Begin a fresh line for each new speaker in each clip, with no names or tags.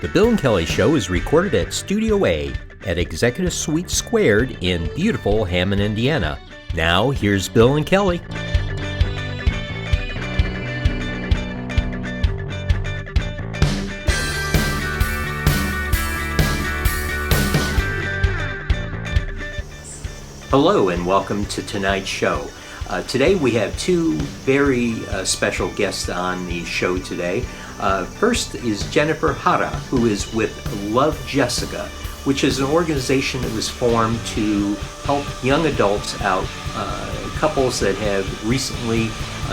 The Bill and Kelly Show is recorded at Studio A at Executive Suite Squared in beautiful Hammond, Indiana. Now, here's Bill and Kelly. Hello and welcome to tonight's show. Today we have two very special guests on the show today. First is Jennifer Hara, who is with Love Jessica, which is an organization that was formed to help young adults out, couples that have recently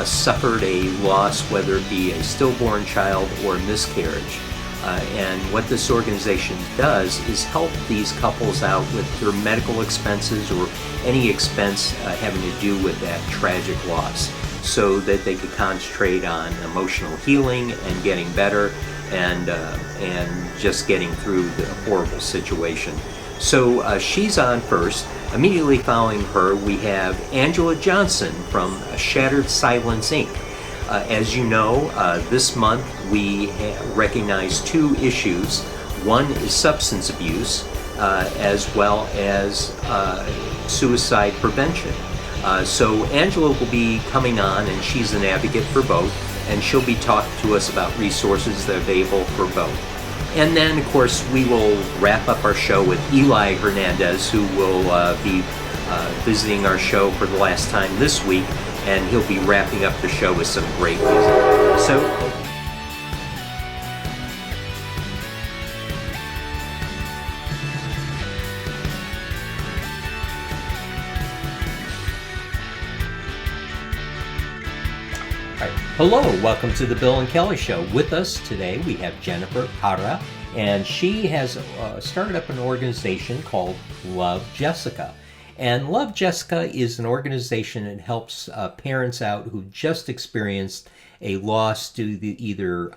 suffered a loss, whether it be a stillborn child or a miscarriage. And what this organization does is help these couples out with their medical expenses or any expense having to do with that tragic loss, so that they could concentrate on emotional healing and getting better and just getting through the horrible situation. So she's on first. Immediately following her, we have Angela Johnson from Shatter Silence Inc. As you know, this month we recognize two issues. One is substance abuse, as well as suicide prevention. So Angela will be coming on, and she's an advocate for both, and she'll be talking to us about resources that are available for both. And then, of course, we will wrap up our show with Eli Hernandez, who will be visiting our show for the last time this week, and he'll be wrapping up the show with some great music. So, hello, welcome to the Bill and Kelly Show. With us today we have Jennifer Hara, and she has started up an organization called Love Jessica. And Love Jessica is an organization that helps parents out who just experienced a loss due to either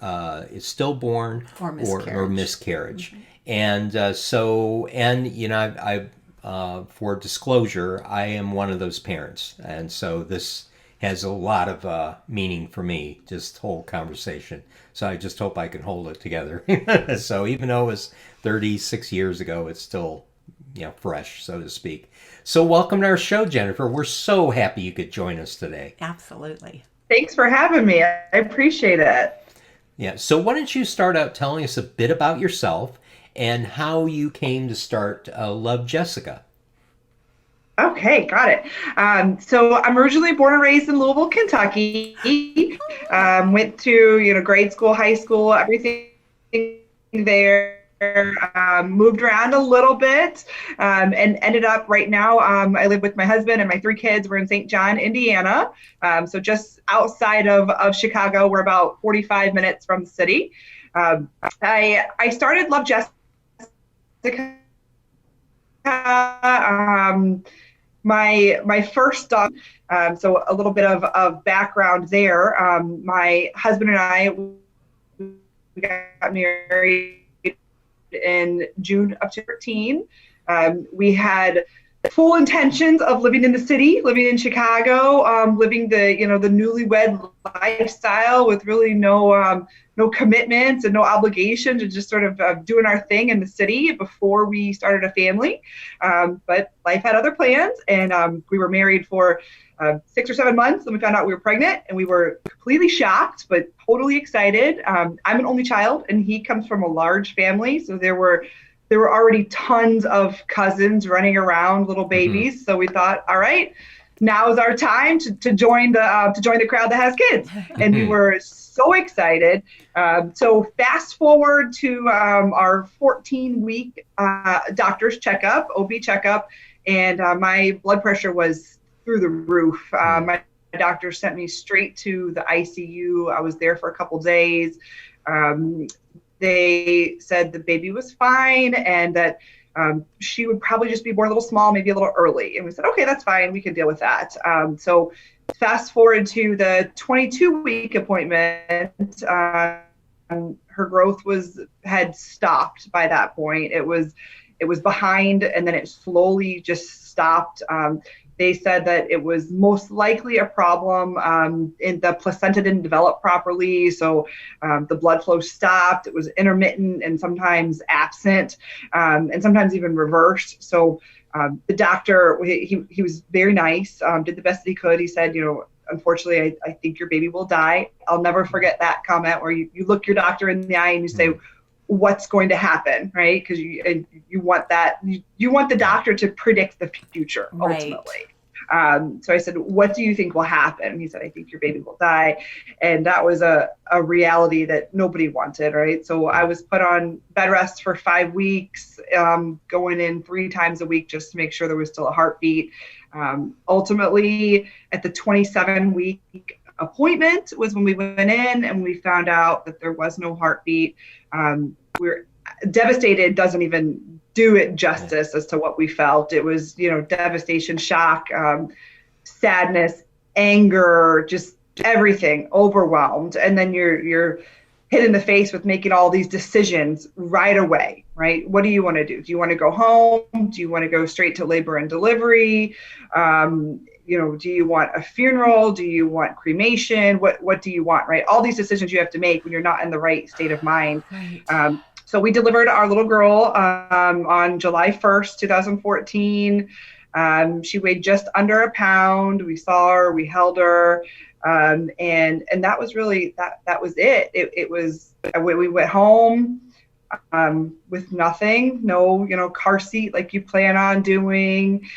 stillborn or miscarriage. Mm-hmm. And you know, for disclosure, I am one of those parents, and so this has a lot of meaning for me, this whole conversation. So I just hope I can hold it together. So even though it was 36 years ago, it's still, fresh, so to speak. So welcome to our show, Jennifer. We're so happy you could join us today.
Absolutely.
Thanks for having me. I appreciate it.
Yeah. So why don't you start out telling us a bit about yourself and how you came to start Love Jessica?
Okay, got it. So I'm originally born and raised in Louisville, Kentucky. Went to grade school, high school, everything there. Moved around a little bit and ended up right now. I live with my husband and my three kids. We're in St. John, Indiana. So just outside of Chicago. We're about 45 minutes from the city. I started Love Jessica. My first dog, so a little bit of background there. My husband and I got married in June of 2013. We had full intentions of living in the city, living in Chicago, living the newlywed lifestyle with really no commitments and no obligations, and just sort of doing our thing in the city before we started a family. But life had other plans, and we were married for 6 or 7 months, and we found out we were pregnant, and we were completely shocked, but totally excited. I'm an only child, and he comes from a large family, so there were already tons of cousins running around, little babies. Mm-hmm. So we thought, all right, now is our time to join the crowd that has kids, and we were so excited. So fast forward to our 14-week doctor's checkup, OB checkup, and my blood pressure was through the roof. My doctor sent me straight to the ICU. I was there for a couple days. They said the baby was fine and that she would probably just be born a little small, maybe a little early. And we said, okay, that's fine. We can deal with that. So fast forward to the 22-week appointment. Her growth had stopped by that point. It was behind, and then it slowly just stopped. They said that it was most likely a problem in the placenta didn't develop properly, so the blood flow stopped. It was intermittent and sometimes absent, and sometimes even reversed. So the doctor, he was very nice, did the best that he could. He said, unfortunately, I think your baby will die. I'll never forget that comment where you look your doctor in the eye and you say, what's going to happen, right? Because you want that, you want the doctor to predict the future ultimately. So I said, what do you think will happen? And he said, I think your baby will die. And that was a reality that nobody wanted, right? So I was put on bed rest for 5 weeks, going in 3 times a week just to make sure there was still a heartbeat. Ultimately, at the 27-week appointment was when we went in and we found out that there was no heartbeat. We're devastated, doesn't even do it justice as to what we felt. It was, devastation, shock, sadness, anger, just everything, overwhelmed. And then you're hit in the face with making all these decisions right away, right? What do you want to do? Do you want to go home? Do you want to go straight to labor and delivery? Do you want a funeral? Do you want cremation? What do you want, right? All these decisions you have to make when you're not in the right state of mind. Right. So we delivered our little girl on July 1st, 2014. She weighed just under a pound. We saw her, we held her. And that was really, that was it. It was, we went home with nothing, no, car seat like you plan on doing.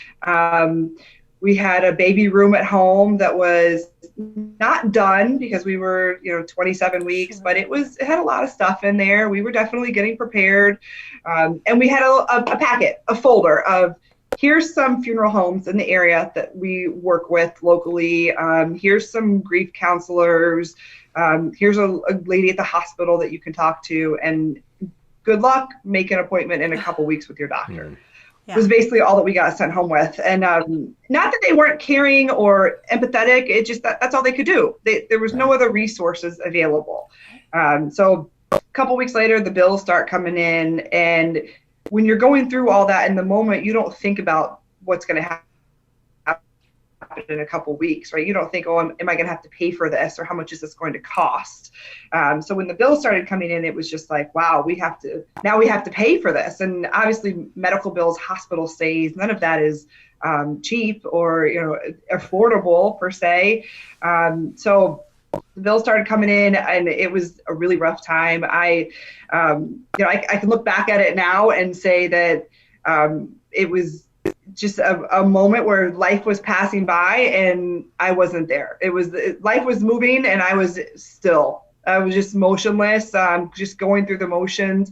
We had a baby room at home that was not done because we were, 27 weeks, sure. But it had a lot of stuff in there. We were definitely getting prepared. And we had a packet, a folder of, here's some funeral homes in the area that we work with locally. Here's some grief counselors. Here's a lady at the hospital that you can talk to, and good luck, make an appointment in a couple weeks with your doctor. Mm. Yeah. Was basically all that we got sent home with. And not that they weren't caring or empathetic, it just that's all they could do. There was no other resources available. So a couple weeks later, the bills start coming in. And when you're going through all that in the moment, you don't think about what's going to happen in a couple weeks, right? You don't think, oh, am I going to have to pay for this, or how much is this going to cost? So when the bills started coming in, it was just like, wow, we have to pay for this. And obviously medical bills, hospital stays, none of that is cheap or, affordable per se. So the bills started coming in, and it was a really rough time. I can look back at it now and say that it was just a moment where life was passing by and I wasn't there. Life was moving and I was still. I was just motionless, just going through the motions.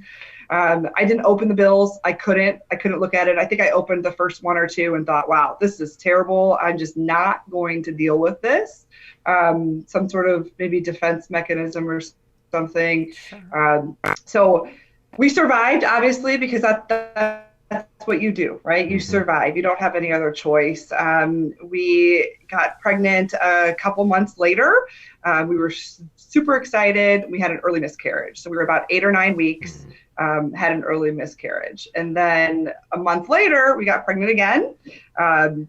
I didn't open the bills. I couldn't look at it. I think I opened the first 1 or 2 and thought, wow, this is terrible. I'm just not going to deal with this. Some sort of maybe defense mechanism or something. Sure. So we survived, obviously, because that's what you do, right? You survive. You don't have any other choice. We got pregnant a couple months later. We were super excited. We had an early miscarriage. So we were about 8 or 9 weeks, had an early miscarriage. And then a month later, we got pregnant again.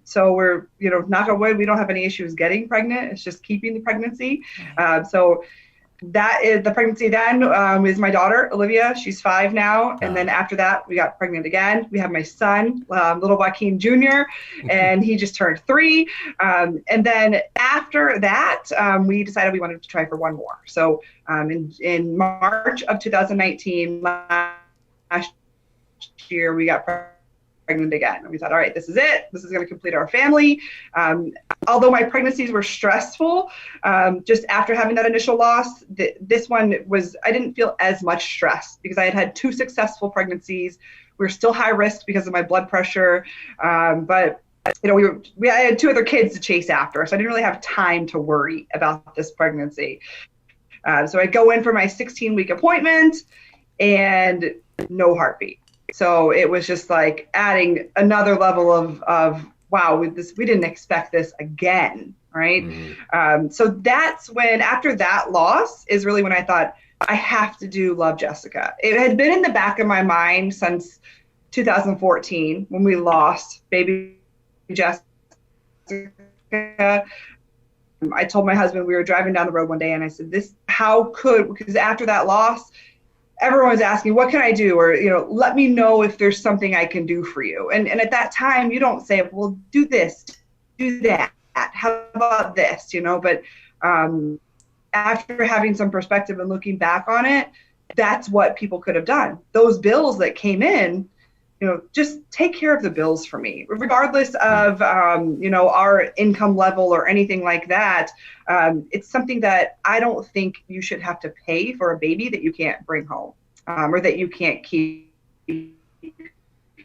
So we're, knock on wood, we don't have any issues getting pregnant. It's just keeping the pregnancy. So that is the pregnancy then is my daughter, Olivia. She's 5 now. And then after that, we got pregnant again. We have my son, little Joaquin Jr., and he just turned 3. And then after that, we decided we wanted to try for one more. So in March of 2019, last year, we got pregnant again. And we thought, all right, this is it. This is going to complete our family. Although my pregnancies were stressful, just after having that initial loss, this one I didn't feel as much stress because I had had 2 successful pregnancies. We were still high risk because of my blood pressure. But I had 2 other kids to chase after, so I didn't really have time to worry about this pregnancy. So I go in for my 16-week appointment and no heartbeat. So it was just like adding another level of wow, we didn't expect this again, right? Mm-hmm. So that's when, after that loss, is really when I thought, I have to do Love Jessica. It had been in the back of my mind since 2014 when we lost baby Jessica. I told my husband, we were driving down the road one day, and I said, because after that loss, everyone was asking, what can I do? Or, let me know if there's something I can do for you. And at that time, you don't say, well, do this, do that. How about this? But after having some perspective and looking back on it, that's what people could have done. Those bills that came in, just take care of the bills for me, regardless of, our income level or anything like that. It's something that I don't think you should have to pay for a baby that you can't bring home, or that you can't keep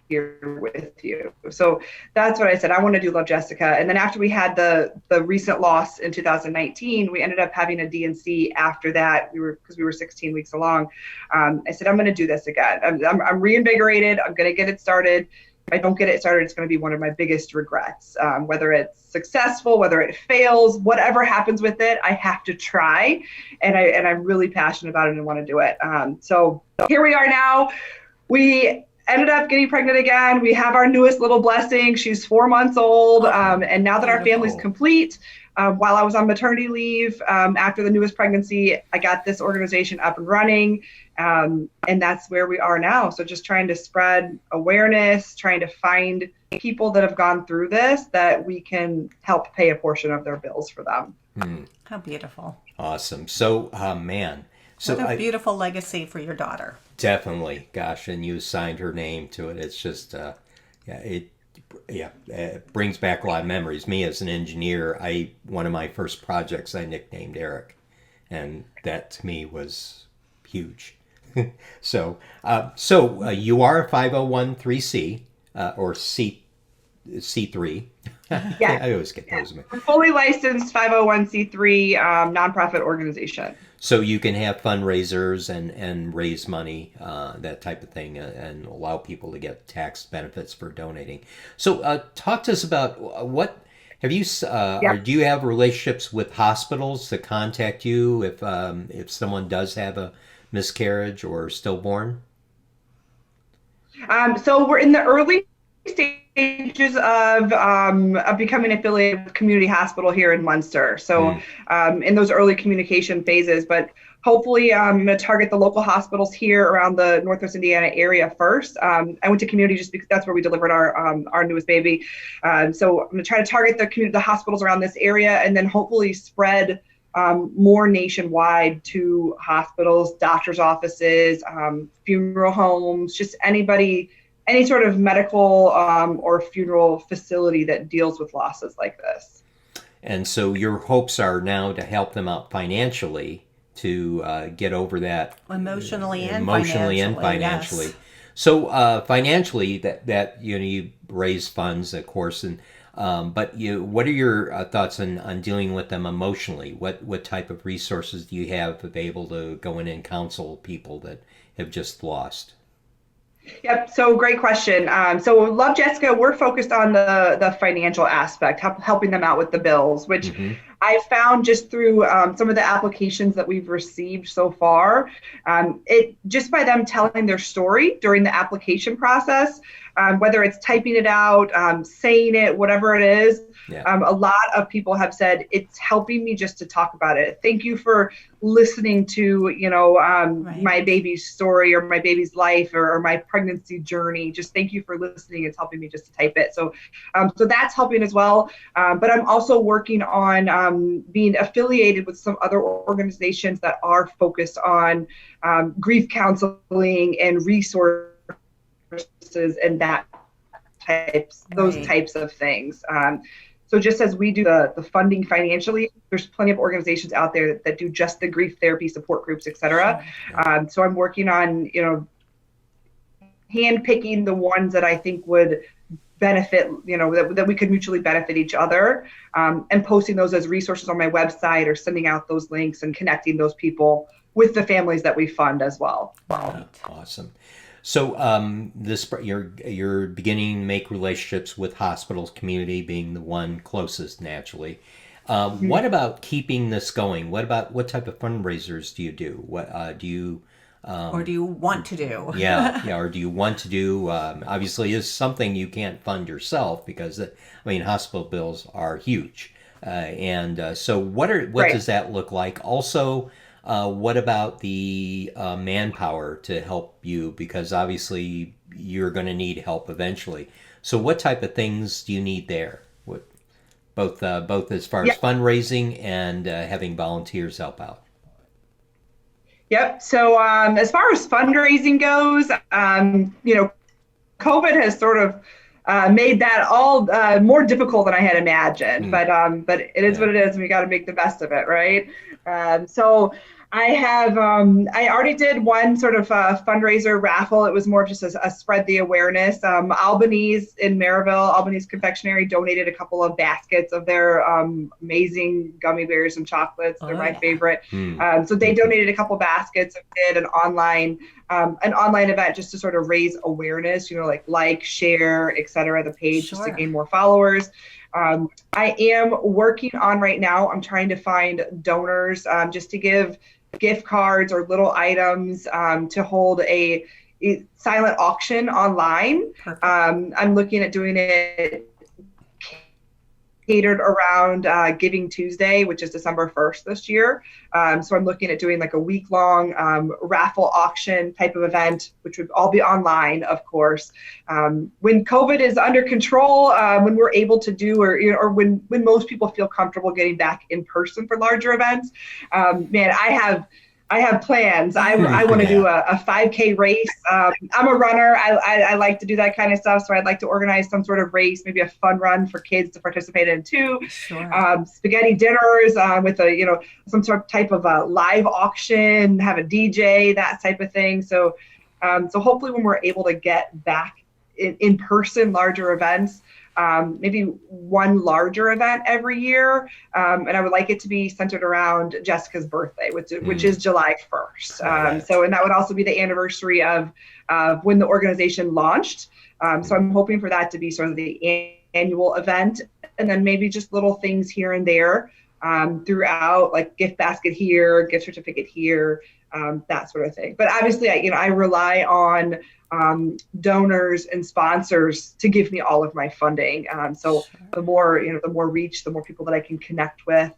here with you. So that's what I said. I want to do Love Jessica. And then after we had the recent loss in 2019, we ended up having a DNC after that. Because we were 16 weeks along. I said, I'm going to do this again. I'm reinvigorated. I'm going to get it started. If I don't get it started, it's going to be one of my biggest regrets. Whether it's successful, whether it fails, whatever happens with it, I have to try. And I'm really passionate about it and want to do it. So here we are now. We ended up getting pregnant again. We have our newest little blessing. She's 4 months old. And now that our family's complete, while I was on maternity leave, after the newest pregnancy, I got this organization up and running. And that's where we are now. So just trying to spread awareness, trying to find people that have gone through this, that we can help pay a portion of their bills for them.
How beautiful.
Awesome. So, man. So
what a beautiful legacy for your daughter.
Definitely. Gosh, and you signed her name to it. It's just, it brings back a lot of memories. Me as an engineer, one of my first projects I nicknamed Eric, and that to me was huge. So you are a 501c or C3.
Yeah.
I always get those.
We're fully licensed 501c3 nonprofit organization.
So you can have fundraisers and raise money, that type of thing, and allow people to get tax benefits for donating. So talk to us about what have you or do you have relationships with hospitals that contact you if someone does have a miscarriage or stillborn?
So we're in the early stages of becoming affiliated with Community Hospital here in Munster. So in those early communication phases, but hopefully I'm going to target the local hospitals here around the Northwest Indiana area first. I went to community just because that's where we delivered our newest baby. So I'm going to try to target the hospitals around this area, and then hopefully spread more nationwide to hospitals, doctors' offices, funeral homes, just any sort of medical or funeral facility that deals with losses like this.
And so your hopes are now to help them out financially to get over that.
Emotionally and financially. Yes.
So financially, that you raise funds, of course, and but what are your thoughts on dealing with them emotionally? What type of resources do you have to be able to go in and counsel people that have just lost?
Yep. So great question. So Love Jessica, we're focused on the financial aspect, helping them out with the bills, which I found just through some of the applications that we've received so far, it just by them telling their story during the application process, whether it's typing it out, saying it, whatever it is. A lot of people have said it's helping me just to talk about it. Thank you for listening to, my baby's story or my baby's life or my pregnancy journey. Just thank you for listening. It's helping me just to type it. So that's helping as well. But I'm also working on being affiliated with some other organizations that are focused on grief counseling and resources and those types of things. So just as we do the funding financially, there's plenty of organizations out there that do just the grief therapy support groups, et cetera. So I'm working on, handpicking the ones that I think would benefit, that we could mutually benefit each other, and posting those as resources on my website or sending out those links and connecting those people with the families that we fund as well.
Wow. Awesome. So you're beginning to make relationships with hospitals, community being the one closest naturally. What about keeping this going? What type of fundraisers do you do? What do you
Or do you want to do?
Yeah, or do you want to do? Obviously, is something you can't fund yourself because, hospital bills are huge. So what
Right.
does that look like? Also, what about the manpower to help you? Because obviously you're going to need help eventually. So what type of things do you need there? What, both as far as
Yeah.
fundraising and having volunteers help out?
Yep. So as far as fundraising goes, COVID has sort of made that all more difficult than I had imagined. But it is
Yeah.
what it is, and we got to make the best of it, right? So I already did one sort of fundraiser raffle. It was more of just a spread the awareness. Albanese in Maryville, Albanese Confectionery donated a couple of baskets of their amazing gummy bears and chocolates. They're my favorite. So they donated a couple baskets and did an online event just to sort of raise awareness, like, share, et cetera, the page just to gain more followers. I am working on right now, I'm trying to find donors just to give gift cards or little items to hold a silent auction online. I'm looking at doing it catered around Giving Tuesday, which is December 1st this year. So I'm looking at doing like a week-long raffle auction type of event, which would all be online, of course. When COVID is under control, when we're able to do, or when most people feel comfortable getting back in person for larger events, man, I have plans. I want to do a 5K race. I'm a runner. I like to do that kind of stuff. So I'd like to organize some sort of race, maybe a fun run for kids to participate in too. Spaghetti dinners with some sort of type of a live auction, have a DJ, that type of thing. So hopefully when we're able to get back in person, larger events, maybe one larger event every year. And I would like it to be centered around Jessica's birthday, which is July 1st. And that would also be the anniversary of when the organization launched. So I'm hoping for that to be sort of the annual event, and then maybe just little things here and there throughout, like gift basket here, gift certificate here, that sort of thing. But obviously, I rely on donors and sponsors to give me all of my funding. The more reach, the more people that I can connect with,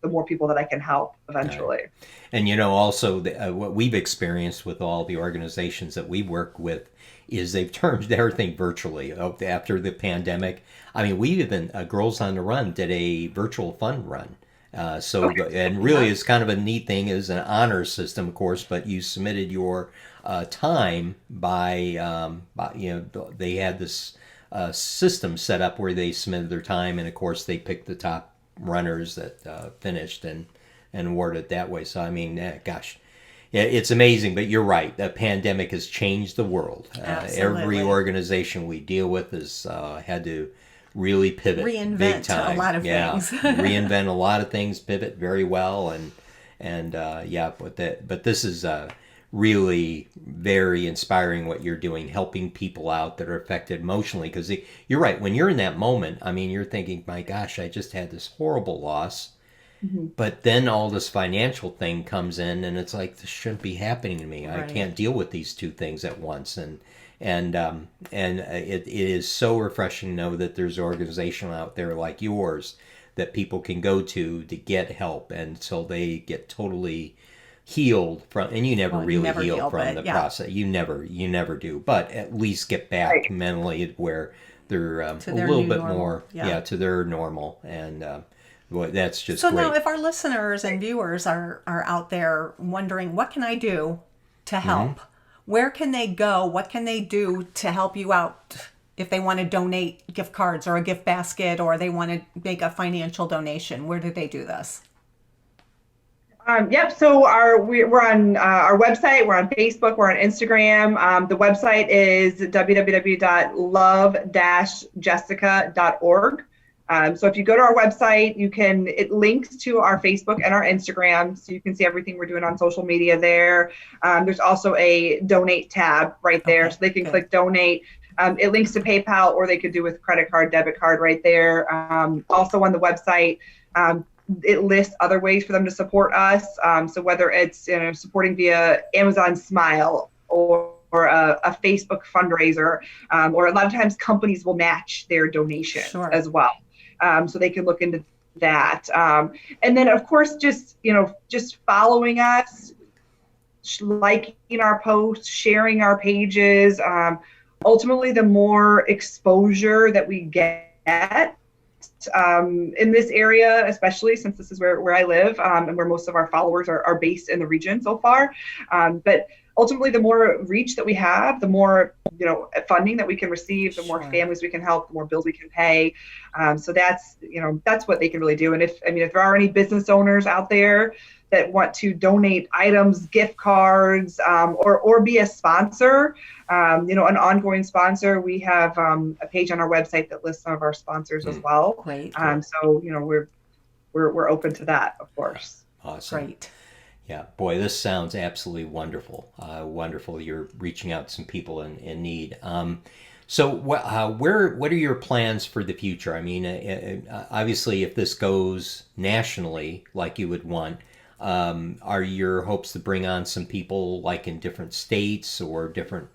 the more people that I can help eventually.
Right. And also what we've experienced with all the organizations that we work with is they've turned everything virtually after the pandemic. We even Girls on the Run did a virtual fund run. And really it's kind of a neat thing is an honor system, of course, but you submitted your time by they had this system set up where they submitted their time, and of course they picked the top runners that finished and awarded it that way. So gosh, yeah, it's amazing. But you're right, the pandemic has changed the world. Every organization we deal with has had to really pivot,
reinvent
big time.
A lot of things.
Reinvent a lot of things, pivot very well, but this is really very inspiring what you're doing, helping people out that are affected emotionally. Because you're right, when you're in that moment, you're thinking, my gosh, I just had this horrible loss. Mm-hmm. But then all this financial thing comes in, and it's like, this shouldn't be happening to me. Right. I can't deal with these two things at once. And it is so refreshing to know that there's an organization out there like yours that people can go to get help, and so they get totally healed from, and you never heal from the process. You never do, but at least get back mentally where they're a little bit normal. More to their normal, and that's just
so
great.
Now if our listeners and viewers are out there wondering, what can I do to help? Mm-hmm. Where can they go? What can they do to help you out if they want to donate gift cards or a gift basket, or they want to make a financial donation? Where do they do this?
So we're on our website, we're on Facebook, we're on Instagram. The website is www.love-jessica.org. So if you go to our website, it links to our Facebook and our Instagram, so you can see everything we're doing on social media there. There's also a donate tab right there, so they can click donate. It links to PayPal, or they could do with credit card, debit card right there. Also on the website, it lists other ways for them to support us. So whether it's supporting via Amazon Smile or a Facebook fundraiser, or a lot of times companies will match their donations as well. So they can look into that. And then of course, just following us, liking our posts, sharing our pages. Ultimately, the more exposure that we get in this area, especially since this is where I live, and where most of our followers are based in the region so far. But ultimately, the more reach that we have, the more funding that we can receive, the more families we can help, the more bills we can pay. So that's what they can really do. And if there are any business owners out there that want to donate items, gift cards, or be a sponsor, an ongoing sponsor, we have a page on our website that lists some of our sponsors as well.
Great.
So we're open to that, of course.
Awesome.
Great.
Yeah, boy, this sounds absolutely wonderful. Wonderful. You're reaching out to some people in need. So what are your plans for the future? I mean, obviously, if this goes nationally like you would want, are your hopes to bring on some people like in different states or different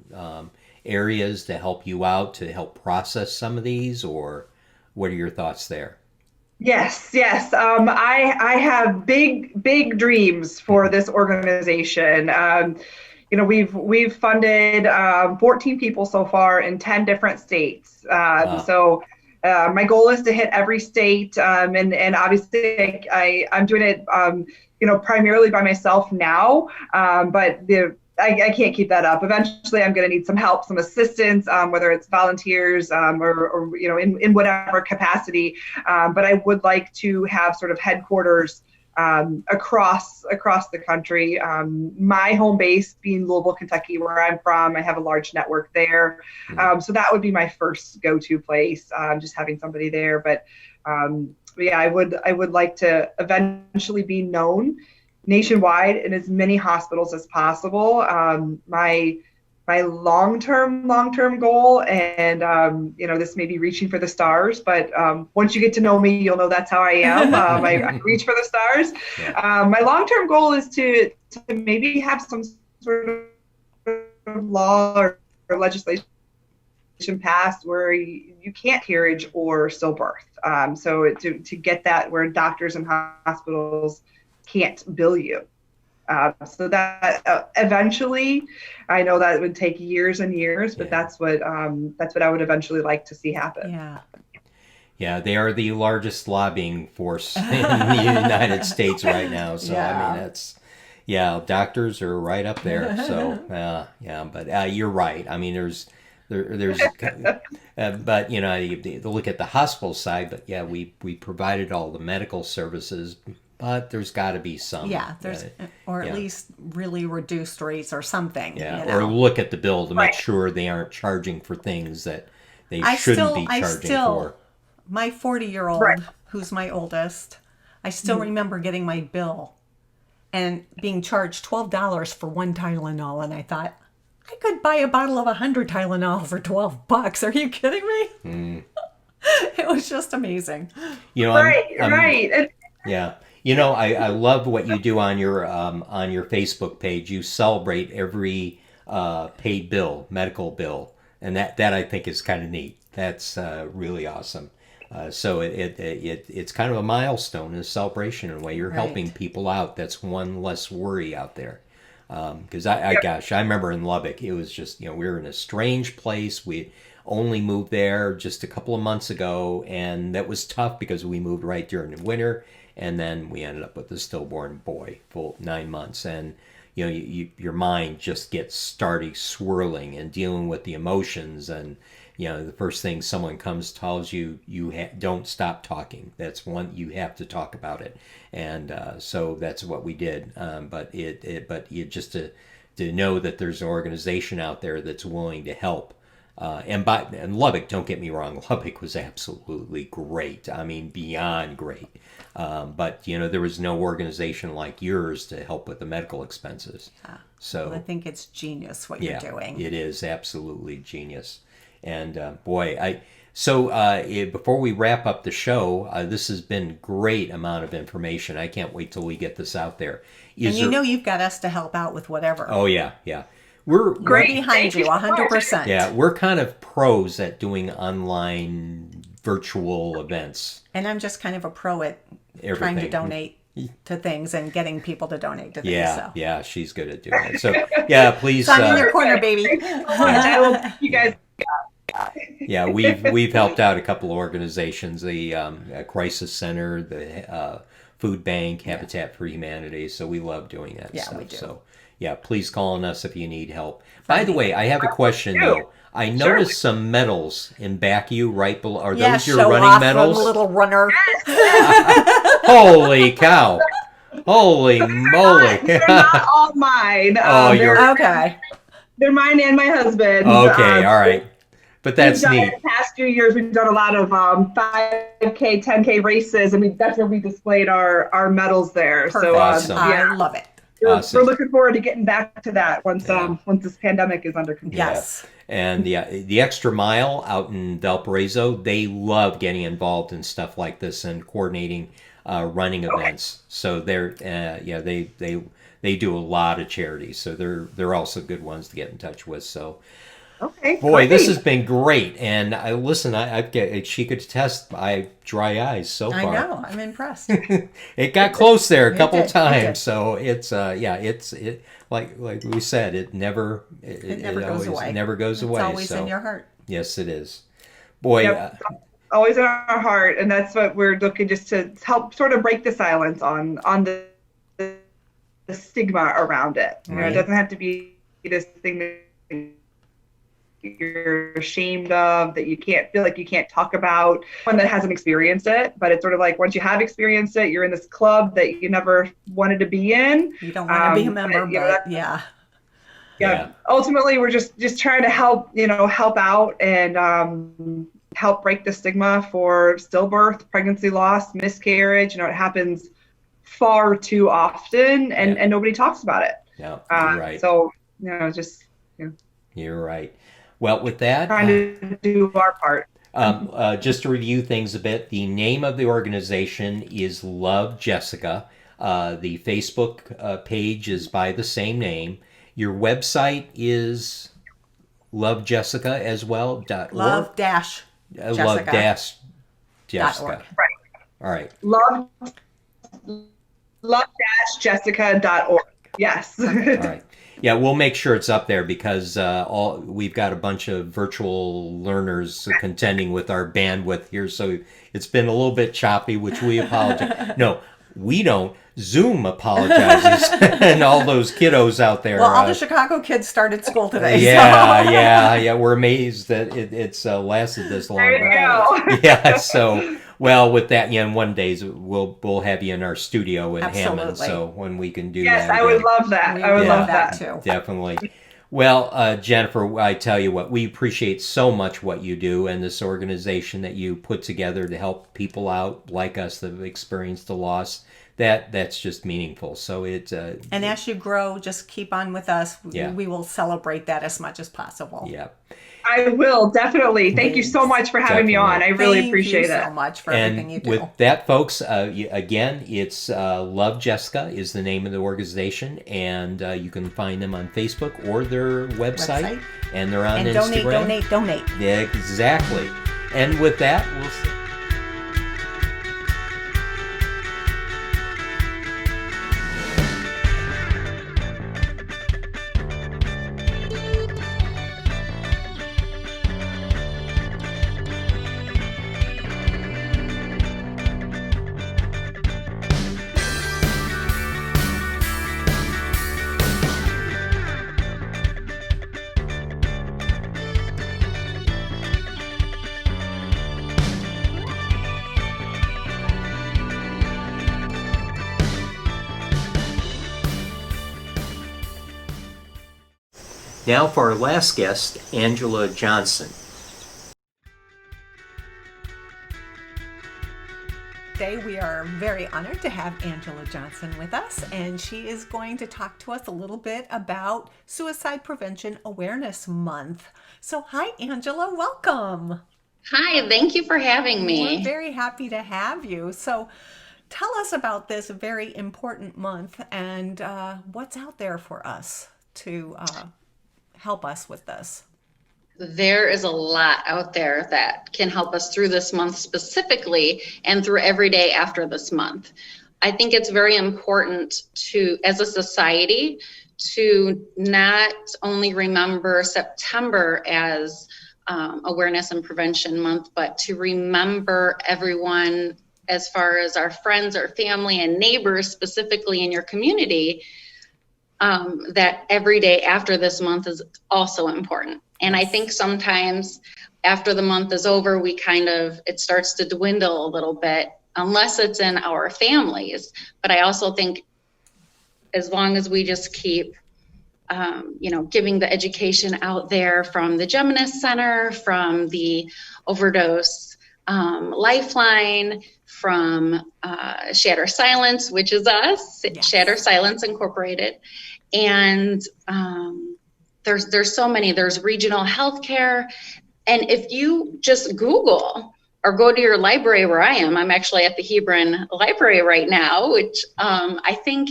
areas to help you out, to help process some of these, or what are your thoughts there?
Yes. I have big dreams for this organization. We've funded 14 people so far in 10 different states. So my goal is to hit every state, and obviously I'm doing it primarily by myself now, but I can't keep that up. Eventually, I'm going to need some help, some assistance, whether it's volunteers or in whatever capacity. But I would like to have sort of headquarters across the country. My home base being Louisville, Kentucky, where I'm from. I have a large network there. So that would be my first go-to place, just having somebody there. But yeah, I would like to eventually be known nationwide in as many hospitals as possible. My long-term goal, and this may be reaching for the stars, but once you get to know me, you'll know that's how I am. I reach for the stars. Yeah. My long-term goal is to maybe have some sort of law or legislation passed where you can't carriage or stillbirth. So to get that where doctors and hospitals can't bill you. So that eventually, I know that it would take years and years, but that's what I would eventually like to see happen.
Yeah, they are the largest lobbying force in the United States right now. So I mean, doctors are right up there. So but you're right. I mean, there's but you look at the hospital side. But yeah, we provided all the medical services. But there's got to be some.
Yeah, or at least really reduced rates or something.
Yeah, or look at the bill to make sure they aren't charging for things that they shouldn't be charging for.
My 40-year-old, who's my oldest, I still remember getting my bill and being charged $12 for one Tylenol, and I thought, I could buy a bottle of 100 Tylenol for $12. Are you kidding me? It was just amazing.
Right.
Yeah. I love what you do on your Facebook page. You celebrate every paid bill, medical bill, and that I think is kind of neat. That's really awesome. So it's kind of a milestone, a celebration in a way. You're helping people out. That's one less worry out there. Because I remember in Lubbock, it was just we were in a strange place. We only moved there just a couple of months ago, and that was tough because we moved right during the winter. And then we ended up with a stillborn boy, full 9 months, and your mind just gets started swirling and dealing with the emotions. And the first thing someone tells you, don't stop talking. That's one, you have to talk about it. And so that's what we did. But you just to know that there's an organization out there that's willing to help. And Lubbock, don't get me wrong, Lubbock was absolutely great. I mean, beyond great. But there was no organization like yours to help with the medical expenses.
Yeah.
So
I think it's genius what you're doing.
It is absolutely genius. And So before we wrap up the show, this has been great amount of information. I can't wait till we get this out there.
And you know you've got us to help out with whatever.
Oh yeah.
We're behind you 100%.
Yeah, we're kind of pros at doing online virtual events.
And I'm just kind of a pro at trying to donate to things and getting people to donate to things.
Yeah, she's good at doing it. So yeah, please.
I'm in your corner, baby.
I will keep you guys.
Yeah, we've helped out a couple of organizations, the Crisis Center, the Food Bank, Habitat for Humanity. So we love doing that stuff.
We do.
So yeah, please call on us if you need help. By the way, I have a question though. I noticed some medals in back of you right below. Are those your running medals?
Little runner.
Holy cow! Holy moly!
They're not all mine.
Okay.
They're mine and my husband's.
Okay, all right. But that's neat.
In the past few years, we've done a lot of 5K, 10K races, and we displayed our medals there.
Perfect.
So
awesome.
I love it.
We're looking forward to getting back to that once this pandemic is under control.
Yes.
And the Extra Mile out in Valparaiso, they love getting involved in stuff like this and coordinating running events. So they're they do a lot of charities. So they're also good ones to get in touch with. So.
Okay.
Boy, this has been great, and she could attest my dry eyes so far.
I know, I'm impressed.
It got close there a couple
did.
times, so it's like we said, it never
goes away.
Never goes away.
It's always in your heart.
Yes, it is. Boy,
Yep. Always in our heart, and that's what we're looking just to help sort of break the silence on the stigma around it. You know, it doesn't have to be this thing that you're ashamed of, that you can't feel like you can't talk about, one that hasn't experienced it. But it's sort of like once you have experienced it, you're in this club that you never wanted to be in.
You don't want to be a member, but yeah.
Ultimately, we're just trying to help out and help break the stigma for stillbirth, pregnancy loss, miscarriage. It happens far too often, and nobody talks about it.
Yeah, you're right.
So
you're right. Well, with that,
trying to do our part.
Just to review things a bit, the name of the organization is Love Jessica. The Facebook page is by the same name. Your website is Love Jessica as well.
Love dash Jessica.
Love dash Jessica.
Right.
All right.
Love-jessica.org. Yes.
All right. Yeah, we'll make sure it's up there because we've got a bunch of virtual learners contending with our bandwidth here, so it's been a little bit choppy, which we apologize. No, we don't. Zoom apologizes, and all those kiddos out there.
Well, all the Chicago kids started school today.
Yeah. We're amazed that it's lasted this long.
There you go.
Yeah. So, well, with that, one day we'll have you in our studio in Hammond. So when we can do that.
Yes, I would love that. I would love that
too.
Definitely. Well, Jennifer, I tell you what, we appreciate so much what you do and this organization that you put together to help people out like us that have experienced a loss. That's just meaningful. So it's
and as you grow, just keep on with us.
Yeah.
We will celebrate that as much as possible.
Yeah.
I will, definitely. Thank you so much for having me on. I really appreciate it.
Thank you so much for everything you do.
With that, folks, again, it's Love Jessica is the name of the organization, and you can find them on Facebook or their website. And they're on Instagram.
Donate.
Yeah, exactly. And with that, we'll see. Now for our last guest, Angela Johnson.
Today we are very honored to have Angela Johnson with us, and she is going to talk to us a little bit about Suicide Prevention Awareness Month. So hi, Angela, welcome.
Hi, thank you for having
We're
me.
very happy to have you. So, tell us about this very important month and what's out there for us to help us with this.
There is a lot out there that can help us through this month specifically and through every day after this month. I think it's very important to, as a society, to not only remember September as Awareness and Prevention Month, but to remember everyone as far as our friends, our family, and neighbors, specifically in your community, that every day after this month is also important. And I think sometimes after the month is over, it starts to dwindle a little bit, unless it's in our families. But I also think as long as we just keep, giving the education out there from the Geminis Center, from the Overdose Lifeline, from Shatter Silence, which is us,
Yes.
Shatter Silence Incorporated. And there's so many. There's regional healthcare. And if you just Google or go to your library where I'm actually at the Hebron Library right now, which I think,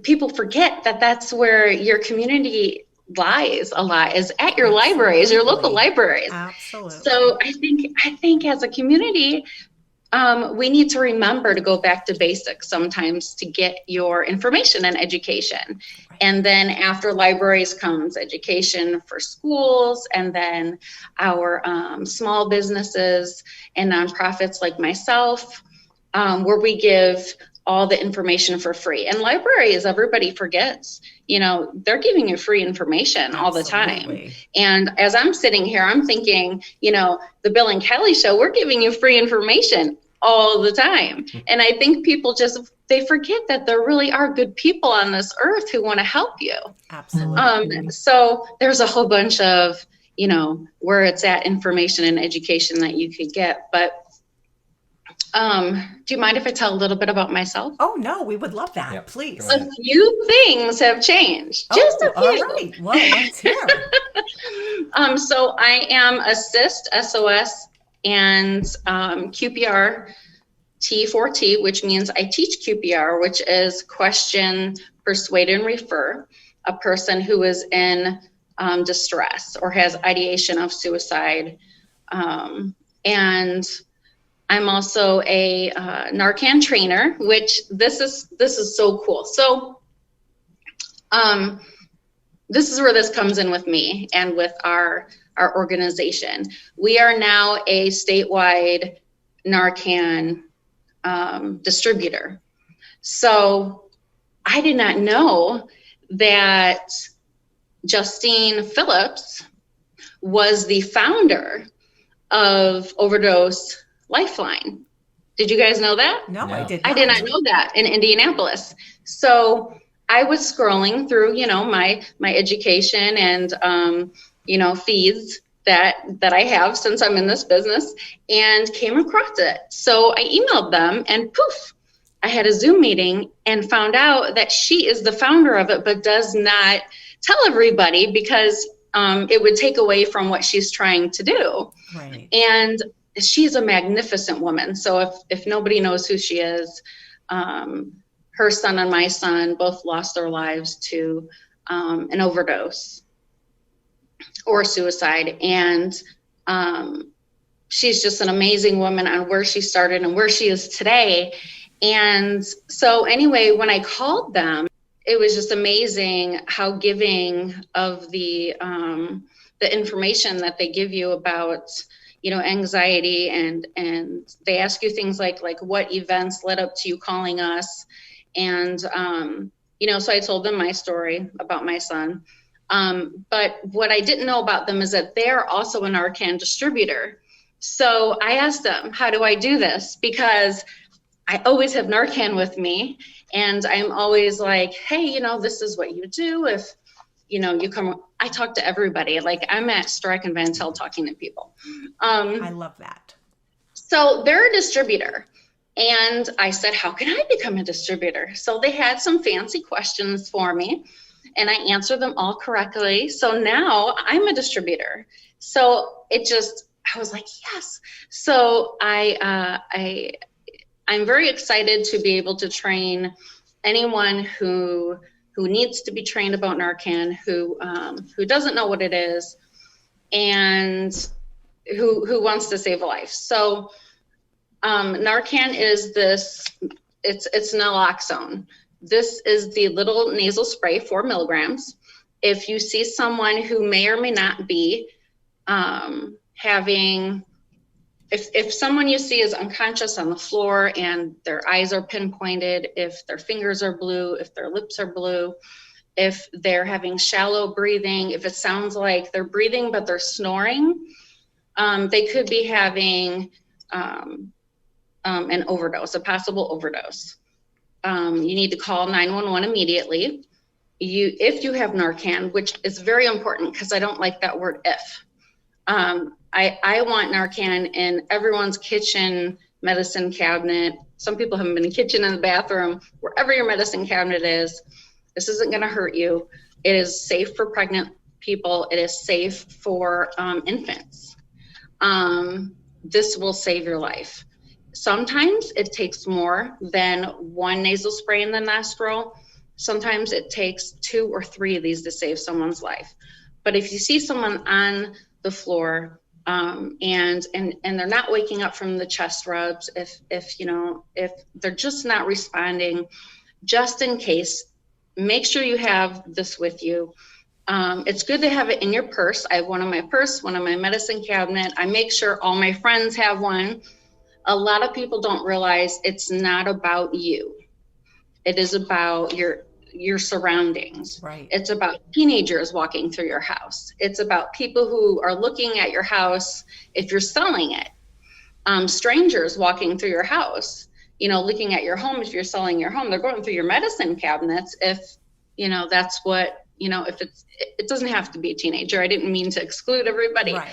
people forget that that's where your community lies a lot, is at your libraries, your local
Absolutely.
libraries.
Absolutely.
So I think as a community, we need to remember to go back to basics sometimes to get your information and education. And then after libraries comes education for schools, and then our small businesses and nonprofits like myself, where we give all the information for free. And libraries, everybody forgets, they're giving you free information all the time.
Absolutely.
And as I'm sitting here, I'm thinking, the Bill and Kelly Show, we're giving you free information all the time. And I think people they forget that there really are good people on this earth who want to help you.
Absolutely.
So there's a whole bunch of, where it's at information and education that you could get. But do you mind if I tell a little bit about myself?
Oh, no, we would love that.
Yep.
Please.
A few things have changed. Just a few.
All right. Well, let's hear.
So I am Assist, SOS, and QPR T4T, which means I teach QPR, which is question, persuade, and refer a person who is in distress or has ideation of suicide. And I'm also a Narcan trainer, which this is so cool. So this is where this comes in with me and with our organization. We are now a statewide Narcan distributor. So I did not know that Justine Phillips was the founder of Overdose Lifeline. Did you guys know that?
No,
No.
I did not.
I did not know that in Indianapolis. So I was scrolling through, my education and, feeds that I have since I'm in this business, and came across it. So I emailed them, and poof, I had a Zoom meeting and found out that she is the founder of it, but does not tell everybody because it would take away from what she's trying to do.
Right.
And she's a magnificent woman. So if nobody knows who she is, her son and my son both lost their lives to an overdose or suicide. And she's just an amazing woman on where she started and where she is today. And so anyway, when I called them, it was just amazing how giving of the information that they give you about, anxiety, and they ask you things like what events led up to you calling us. And, so I told them my story about my son. But what I didn't know about them is that they're also a Narcan distributor. So I asked them, how do I do this? Because I always have Narcan with me, and I'm always like, hey, this is what you do. If, you come, I talk to everybody. Like, I'm at Strike and Van Tel talking to people.
I love that.
So they're a distributor. And I said, how can I become a distributor? So they had some fancy questions for me. and I answer them all correctly. So now I'm a distributor. So I was like, yes. So I'm very excited to be able to train anyone who needs to be trained about Narcan, who doesn't know what it is, and who wants to save a life. So Narcan is it's naloxone. This is the little nasal spray, 4 milligrams. If you see someone who may or may not be having, if someone you see is unconscious on the floor and their eyes are pinpointed, if their fingers are blue, if their lips are blue, if they're having shallow breathing, if it sounds like they're breathing but they're snoring, they could be having an overdose, a possible overdose. You need to call 911 immediately. If you have Narcan, which is very important because I don't like that word if. I want Narcan in everyone's kitchen medicine cabinet. Some people have them in the kitchen and the bathroom, wherever your medicine cabinet is. This isn't going to hurt you. It is safe for pregnant people. It is safe for infants. This will save your life. Sometimes it takes more than 1 nasal spray in the nostril. Sometimes it takes 2 or 3 of these to save someone's life. But if you see someone on the floor and they're not waking up from the chest rubs, if they're just not responding, just in case, make sure you have this with you. It's good to have it in your purse. I have one in my purse, one in my medicine cabinet. I make sure all my friends have one. A lot of people don't realize it's not about you. It is about your surroundings.
Right.
It's about teenagers walking through your house. It's about people who are looking at your house if you're selling it. Strangers walking through your house, looking at your home if you're selling your home. They're going through your medicine cabinets if, that's what, if it doesn't have to be a teenager. I didn't mean to exclude everybody.
Right.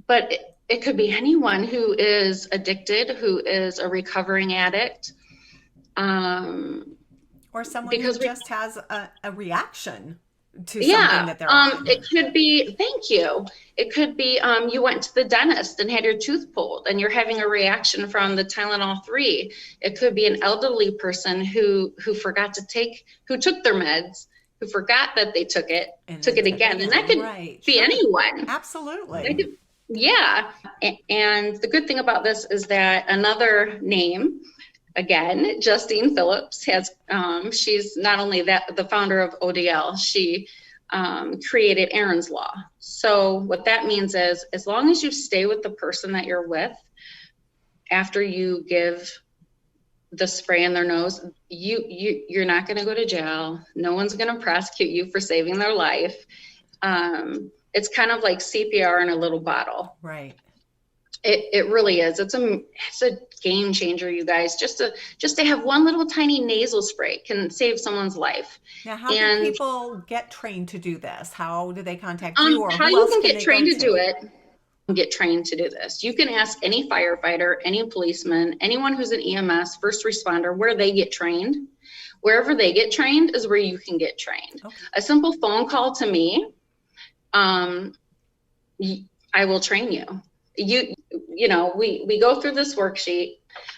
But it could be anyone who is addicted, who is a recovering addict.
Or someone who just has a reaction to
Yeah,
something that they're on.
it could be, thank you. It could be you went to the dentist and had your tooth pulled and you're having a reaction from the Tylenol 3. It could be an elderly person who forgot to who took their meds, who forgot that they took it again. And that could be anyone.
Absolutely.
Yeah. And the good thing about this is that another name, again, Justine Phillips has, she's not only the founder of ODL, she created Aaron's Law. So what that means is, as long as you stay with the person that you're with, after you give the spray in their nose, you're not going to go to jail. No one's going to prosecute you for saving their life. It's kind of like CPR in a little bottle.
Right.
It really is. It's a game changer, you guys. Just to have one little tiny nasal spray can save someone's life.
Now, how do people get trained to do this? How do they contact you, or
how
who
you
else
can
can
get
they
trained
go
to do it? Get trained to do this. You can ask any firefighter, any policeman, anyone who's an EMS, first responder, where they get trained. Wherever they get trained is where you can get trained. Okay. A simple phone call to me, I will train you. We go through this worksheet.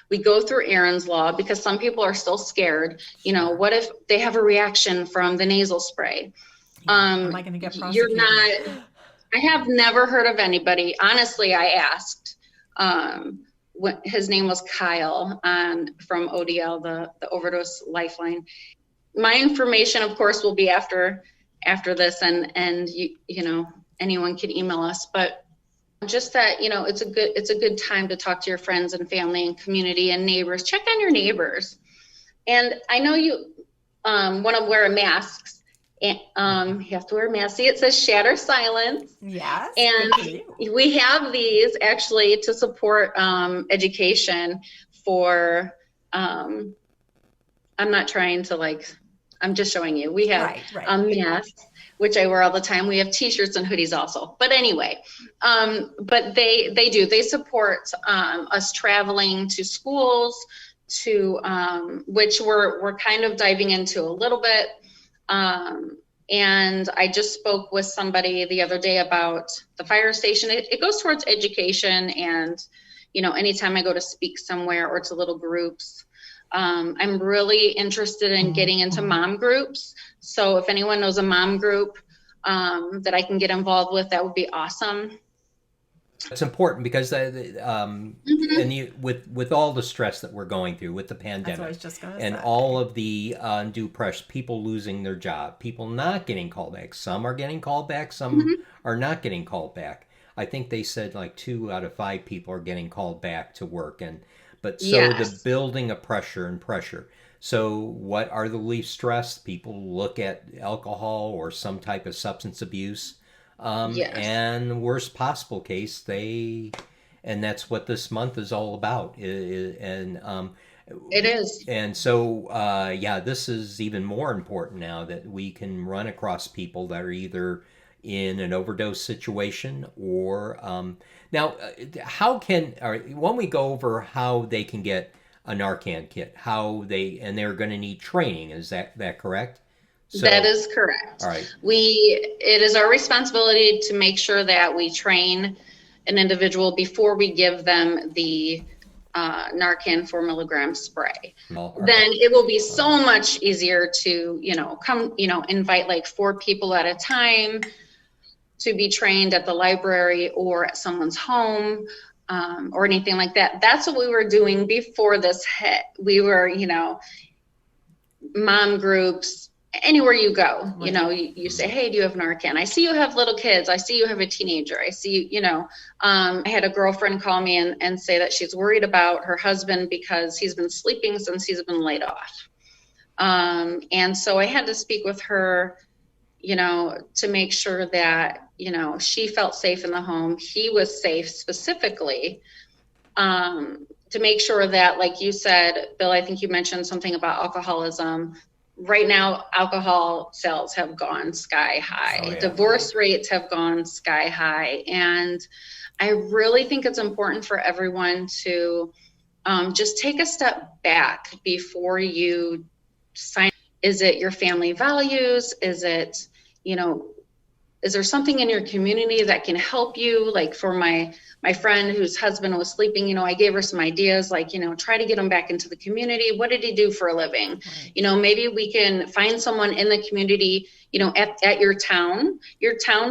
We go through Aaron's Law because some people are still scared. What if they have a reaction from the nasal spray?
Am I going to get prosecuted?
I have never heard of anybody. Honestly, I asked. His name was Kyle from ODL, the Overdose Lifeline. My information, of course, will be after this, and anyone can email us, but just that, it's a good time to talk to your friends and family and community and neighbors. Check on your neighbors. And I know you want to wear a mask. And you have to wear a mask. See, it says Shatter Silence.
Yes.
And we have these actually to support education for, I'm not trying to I'm just showing you. We have masks, which I wear all the time. We have t-shirts and hoodies also. But anyway, but they support us traveling to schools, to which we're kind of diving into a little bit. And I just spoke with somebody the other day about the fire station. It goes towards education, and, you know, anytime I go to speak somewhere or to little groups, I'm really interested in getting into mom groups. So if anyone knows a mom group that I can get involved with, that would be awesome.
It's important because and you, with all the stress that we're going through with the
That's what I
pandemic
was just going to
and
say.
all of the undue pressure, people losing their job, people not getting called back. Some are getting called back, some are not getting called back. I think they said like 2 out of 5 people are getting called back to work, and but so the
Yes.
building of pressure and pressure. So what are the least stressed? People look at alcohol or some type of substance abuse.
Yes.
And worst possible case, and that's what this month is all about.
It is.
And so, yeah, this is even more important now that we can run across people that are either in an overdose situation or now, how can, all right, when we go over how they can get a Narcan kit, and they're going to need training, is that correct? So,
That is correct.
all right.
It is our responsibility to make sure that we train an individual before we give them the Narcan 4 milligram spray.
All right.
Then it will be so much easier to, invite like 4 people at a time to be trained at the library or at someone's home, or anything like that. That's what we were doing before this hit. We were, mom groups, anywhere you go,
Right.
you say, hey, do you have Narcan? I see you have little kids. I see you have a teenager. I see, I had a girlfriend call me and say that she's worried about her husband because he's been sleeping since he's been laid off. And so I had to speak with her, to make sure that, she felt safe in the home. He was safe specifically, to make sure that, like you said, Bill, I think you mentioned something about alcoholism. Right now, alcohol sales have gone sky high.
Oh, yeah.
Divorce rates have gone sky high. And I really think it's important for everyone to just take a step back before you sign. Is it your family values? Is it, is there something in your community that can help you? Like for my friend whose husband was sleeping, I gave her some ideas, like, try to get him back into the community. What did he do for a living?
Right.
Maybe we can find someone in the community, at your town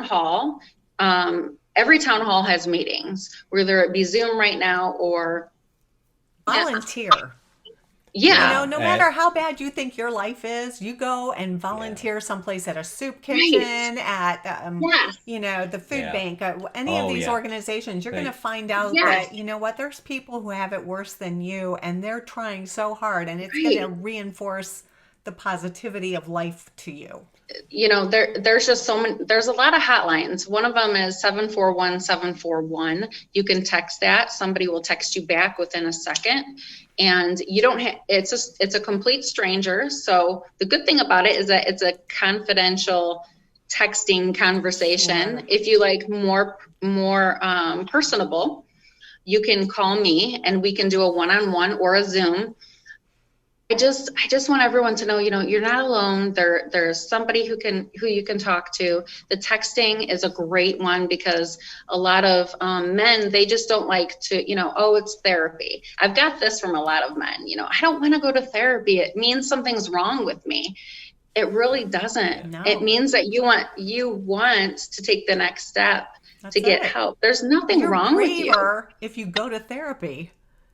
hall. Every town hall has meetings, whether it be Zoom right now or
Volunteer.
yeah.
No matter how bad you think your life is, you go and volunteer someplace at a soup kitchen, at
Yes.
the food
Yeah.
bank, any of
Oh,
these
yeah.
organizations. You're going to find out
Yes.
that, what, there's people who have it worse than you, and they're trying so hard, and it's
Right.
going to reinforce the positivity of life to you.
There's just so many, there's a lot of hotlines. One of them is 741-741. You can text that. Somebody will text you back within a second, and you don't have, it's a complete stranger. So the good thing about it is that it's a confidential texting conversation.
Sure.
If you like more personable, you can call me and we can do a one-on-one or a Zoom. I just want everyone to know, you're not alone. There's somebody who you can talk to. The texting is a great one because a lot of men, they just don't like to, oh, it's therapy. I've got this from a lot of men, I don't want to go to therapy. It means something's wrong with me. It really doesn't.
No.
It means that you want to take the next step
That's
to get
it.
help. There's nothing
You're
wrong with you.
braver if you go to therapy.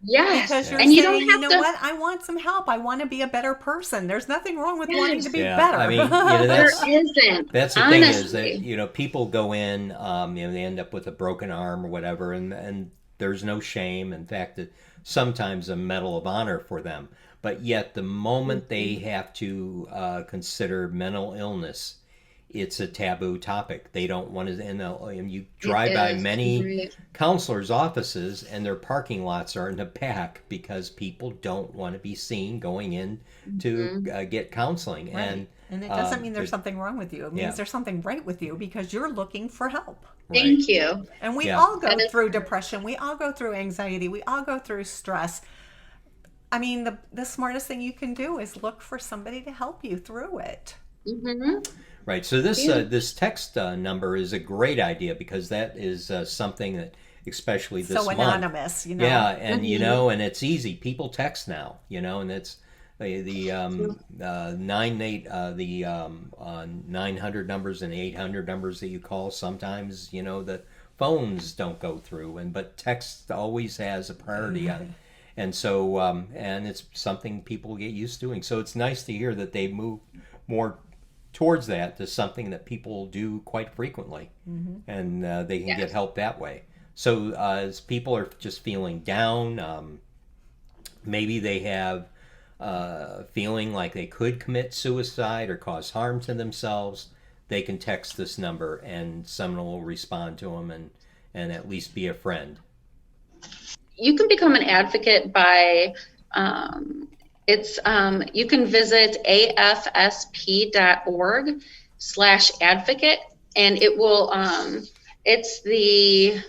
Yes.
Because you're
And
saying,
you don't have to.
what? I want some help. I want to be a better person. There's nothing wrong with wanting to be
Yeah,
better.
I mean,
There isn't.
that's the thing is
Honestly.
that people go in, they end up with a broken arm or whatever, and there's no shame. In fact, sometimes a medal of honor for them. But yet, the moment they have to consider mental illness, it's a taboo topic. They don't want to, and you drive by many counselors' offices, and their parking lots are in the back because people don't want to be seen going in to get counseling.
Right. And it doesn't mean there's something wrong with you. It means there's something right with you because you're looking for help.
Thank you.
And we
Yeah.
all go through depression. We all go through anxiety. We all go through stress. I mean, the smartest thing you can do is look for somebody to help you through it.
Mm-hmm.
Right. So this
Yeah.
this text number is a great idea because that is something that, especially this
So
month.
anonymous, you
Yeah,
know.
and
Mm-hmm.
and it's easy. People text now, and it's the 900 numbers and 800 numbers that you call. Sometimes the phones don't go through, but text always has a priority on. And so, and it's something people get used to doing. So it's nice to hear that they move more towards that to something that people do quite frequently, and they can get
Yes.
help that way. So as people are just feeling down, maybe they have feeling like they could commit suicide or cause harm to themselves, they can text this number and someone will respond to them and at least be a friend.
You can become an advocate by um, you can visit afsp.org/advocate, and it will it's the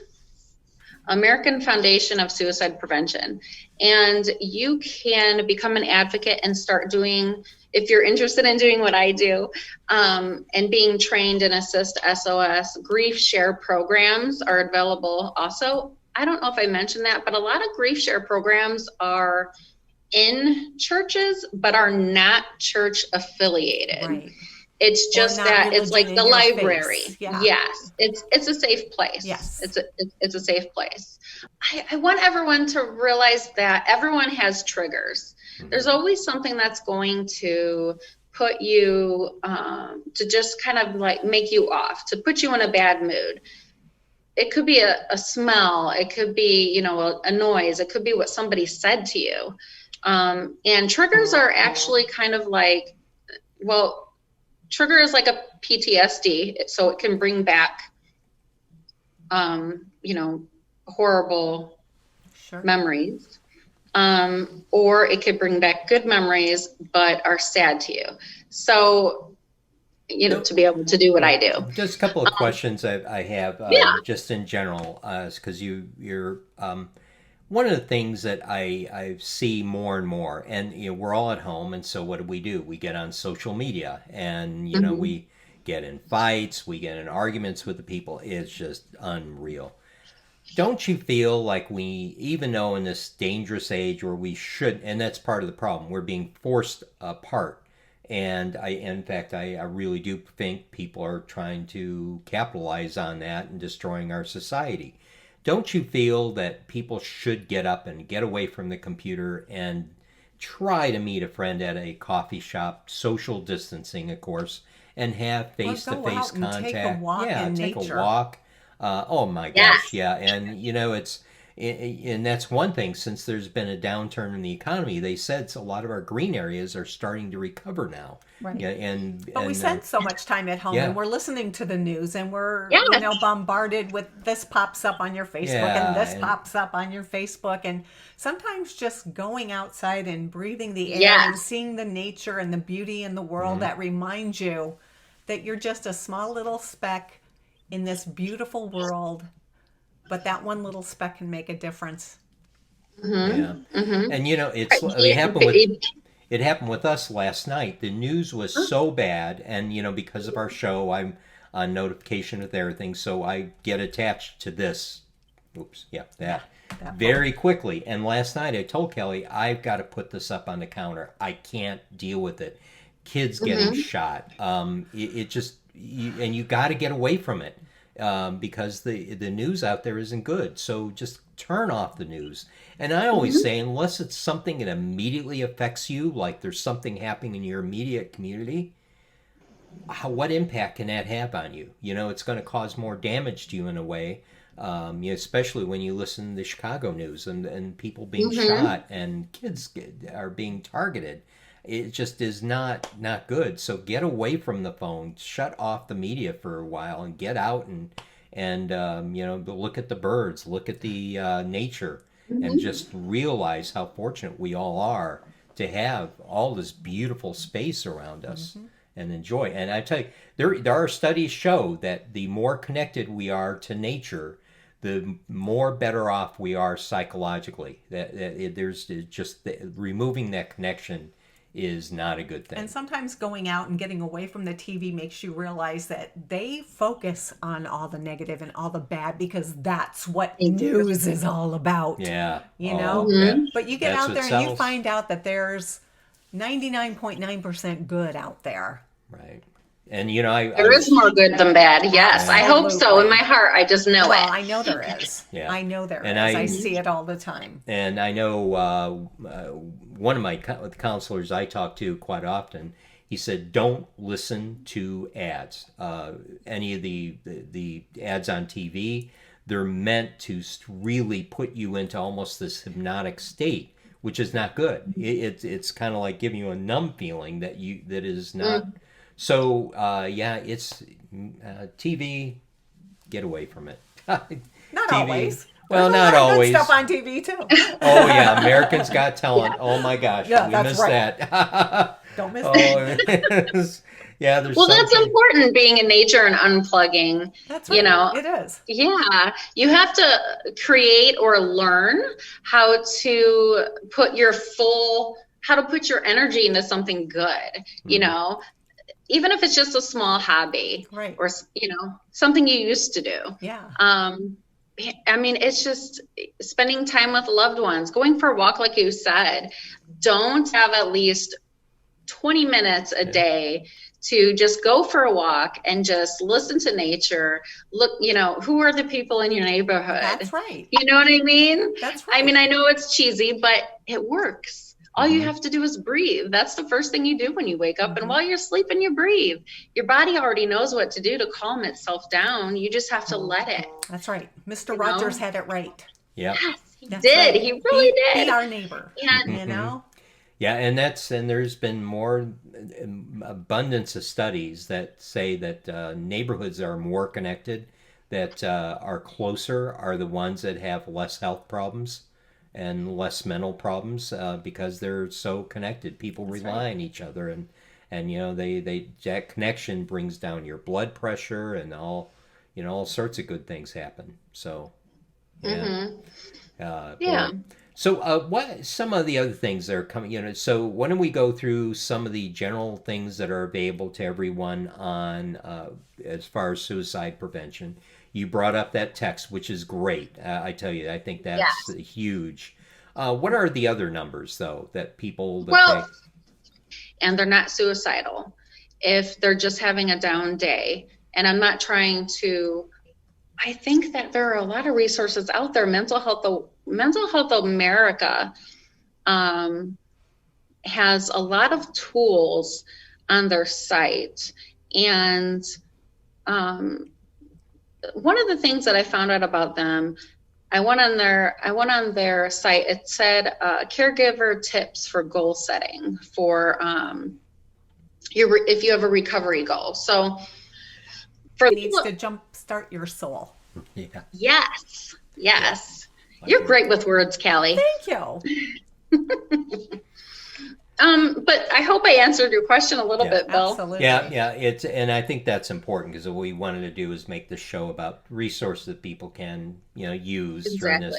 American Foundation of Suicide Prevention. And you can become an advocate and start doing, if you're interested in doing what I do, and being trained in Assist SOS, grief share programs are available also. I don't know if I mentioned that, but a lot of grief share programs are in churches, but are not church affiliated.
Right.
It's
Or
just
not
that it's
religion
like the
in your face.
library.
Yeah.
Yes, it's a safe place.
Yes.
It's a safe place. I want everyone to realize that everyone has triggers. There's always something that's going to put you to just kind of like make you off, to put you in a bad mood. It could be a smell, it could be a noise, it could be what somebody said to you, and triggers are actually kind of like, well, trigger is like a PTSD, so it can bring back, horrible
Sure.
memories, or it could bring back good memories, but are sad to you. So,
So,
to be able to do what I do.
just a couple of questions I have,
Yeah.
just in general, because you're one of the things that I see more and more, and we're all at home, and so what do? We get on social media, and
Mhm.
we get in fights, we get in arguments with the people. It's just unreal. Don't you feel like we, even though in this dangerous age where we should, and that's part of the problem, we're being forced apart. And in fact, I really do think people are trying to capitalize on that and destroying our society. Don't you feel that people should get up and get away from the computer and try to meet a friend at a coffee shop, social distancing, of course, and have
Or
face to
go
face
out and take a
contact?
walk
Yeah,
in
take a
nature.
walk. Oh my gosh,
Yes.
yeah. And and that's one thing, since there's been a downturn in the economy, they said a lot of our green areas are starting to recover now.
Right.
Yeah, and
But we spend so much time at home and
yeah,
we're listening to the news and we're,
Yes.
bombarded with this pops up on your Facebook and
yeah,
this
and
pops up on your Facebook. And sometimes just going outside and breathing the air and
Yes.
seeing the nature and the beauty in the world that reminds you that you're just a small little speck in this beautiful world, but that one little speck can make a difference.
yeah,
Mm-hmm. Mm-hmm.
and it happened with us last night. The news was so bad, and because of our show, I'm on notification with everything, so I get attached to this. Oops, yeah,
Yeah,
that
that phone.
very quickly. And last night I told Kelly, I've got to put this up on the counter. I can't deal with it. Kids getting
Mm-hmm.
shot. It just and you got to get away from it, because the news out there isn't good. So just turn off the news. And I always
Mm-hmm.
say, unless it's something that immediately affects you, like there's something happening in your immediate community, what impact can that have on you? It's going to cause more damage to you in a way. Especially when you listen to the Chicago news and people being
Mm-hmm.
shot and kids are being targeted. It just is not good. So get away from the phone, shut off the media for a while, and get out and look at the birds, look at the nature, and
Mm-hmm.
just realize how fortunate we all are to have all this beautiful space around us and enjoy. And I tell you, there are studies show that the more connected we are to nature, the more better off we are psychologically. There's just removing that connection is not a good thing.
And sometimes going out and getting away from the TV makes you realize that they focus on all the negative and all the bad because that's what news is all about.
Yeah.
You know? But you get
That's
out
what
there and you
sells.
find out that there's 99.9% good out there.
Right. And you know, I
There is more good than bad. Yes, I hope so. In my heart, I just know
Well,
it.
I know there is.
Yeah.
I know there
And
is.
I
I see it all the time.
And I know one of my counselors I talk to quite often, he said, don't listen to ads. Any of the ads on TV, they're meant to really put you into almost this hypnotic state, which is not good. It's kind of like giving you a numb feeling that is not. So yeah, it's TV. Get away from it.
Not
TV.
always.
Well,
There's
not
a lot of
always.
good stuff on TV too.
Oh yeah, Americans Got Talent. Yeah. Oh my gosh,
Yeah,
we
that's
missed
right.
that.
Don't miss that.
Oh, yeah. There's
Well, that's
something.
important, being in nature and unplugging.
That's right.
You know,
It is.
yeah, you have to create or learn how to how to put your energy into something good, you know, even if it's just a small hobby,
Right.
or, you know, something you used to do.
Yeah.
I mean, it's just spending time with loved ones, going for a walk, like you said. Don't have at least 20 minutes a day to just go for a walk and just listen to nature. Look, you know, who are the people in your neighborhood?
That's right.
You know what I mean?
That's right.
I mean, I know it's cheesy, but it works. All you have to do is breathe. That's the first thing you do when you wake up. And while you're sleeping, you breathe. Your body already knows what to do to calm itself down. You just have to let it.
That's right. Mr. Rogers had it right.
Yeah.
Yes, he
That's
did.
right.
He really did.
Be our neighbor.
Yeah.
You know?
Yeah, and there's been more abundance of studies that say that neighborhoods are more connected, that are closer, are the ones that have less health problems and less mental problems because they're so connected. People rely on each other, and you know they that connection brings down your blood pressure and all sorts of good things happen. So yeah.
Yeah.
Boy. So what some of the other things that are coming, you know, so why don't we go through some of the general things that are available to everyone on as far as suicide prevention. You brought up that text, which is great. I tell you, I think that's huge. What are the other numbers, though, that people...
And they're not suicidal if they're just having a down day. And I'm not trying to... I think that there are a lot of resources out there. Mental Health America has a lot of tools on their site. And one of the things that I found out about them, I went on their site. It said caregiver tips for goal setting for if you have a recovery goal. So for
It needs to jumpstart your soul.
Yeah.
Yes. You're great with words, Callie.
Thank you.
But I hope I answered your question a little bit, Bill.
Absolutely.
Yeah, and I think that's important because what we wanted to do is make the show about resources that people can, you know, use during this.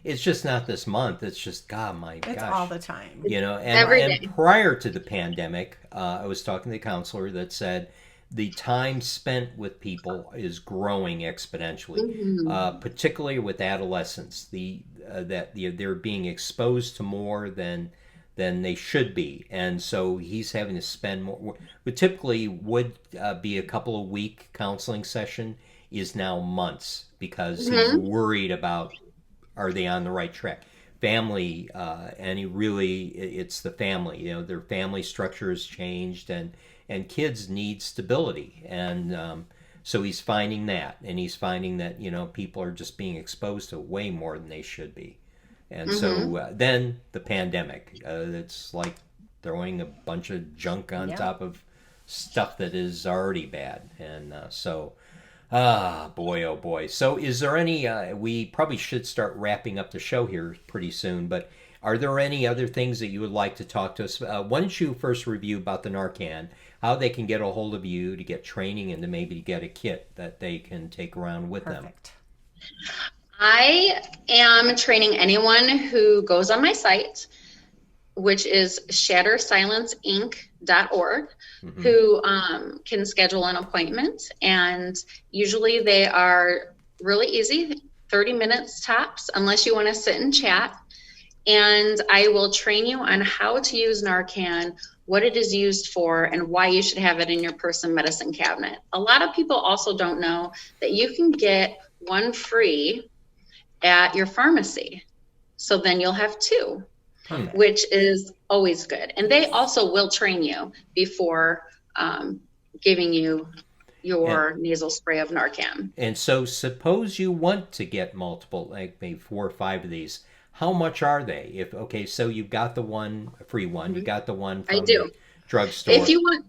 It's just not this month. It's just
It's all the time.
You know,
Every day.
and prior to the pandemic, I was talking to a counselor that said the time spent with people is growing exponentially, particularly with adolescents. They're being exposed to more than they should be, and so he's having to spend more. What typically would be a couple of week counseling session is now months because he's worried about, are they on the right track? Family, and it's the family. You know, their family structure has changed, and kids need stability, and so he's finding that, and he's finding that, you know, people are just being exposed to way more than they should be. And so then the pandemic, it's like throwing a bunch of junk on top of stuff that is already bad. And boy, oh boy. So is there any, we probably should start wrapping up the show here pretty soon, but are there any other things that you would like to talk to us? Why don't you first review about the Narcan, how they can get a hold of you to get training and to maybe get a kit that they can take around with them.
I am training anyone who goes on my site which is shattersilenceinc.org,
Mm-hmm.
who can schedule an appointment. And usually they are really easy, 30 minutes tops, unless you want to sit and chat. And I will train you on how to use Narcan, what it is used for, and why you should have it in your person medicine cabinet. A lot of people also don't know that you can get one free at your pharmacy. So then you'll have two.
Perfect.
Which is always good. And they also will train you before giving you your nasal spray of Narcan.
And so suppose you want to get multiple, like maybe 4 or 5 of these. How much are they? So you've got the one, a free one, you got the one
I
from
do.
the drugstore.
If you want,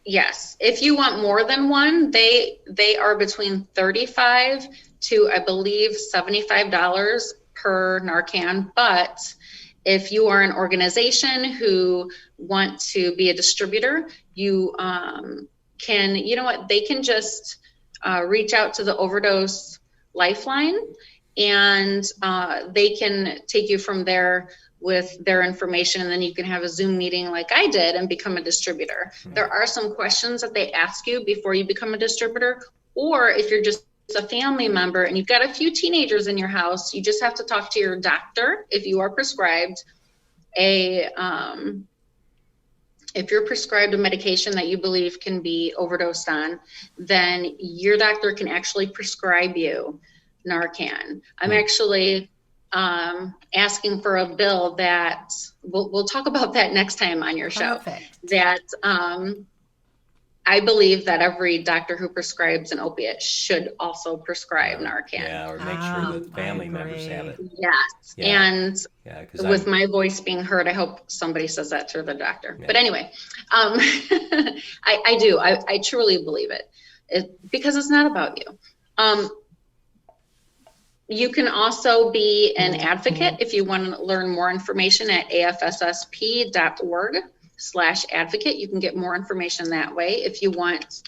yes. If you want more than one, they are between $35 to, I believe, $75 per Narcan. But if you are an organization who want to be a distributor, you can, you know what, they can just reach out to the overdose lifeline, and they can take you from there with their information, and then you can have a Zoom meeting like I did and become a distributor. Mm-hmm. There are some questions that they ask you before you become a distributor, or if you're just a family member and you've got a few teenagers in your house, you just have to talk to your doctor if you are prescribed if you're prescribed a medication that you believe can be overdosed on, then your doctor can actually prescribe you Narcan. I'm actually asking for a bill that we'll talk about that next time on your show.
Perfect.
That I believe that every doctor who prescribes an opiate should also prescribe Narcan.
Yeah, or make sure that family members have it.
Yes. Yeah. And with my voice being heard, I hope somebody says that to the doctor. Yeah. But anyway, I do. I truly believe it because it's not about you. You can also be an advocate if you want to learn more information at afssp.org/advocate. You can get more information that way if you want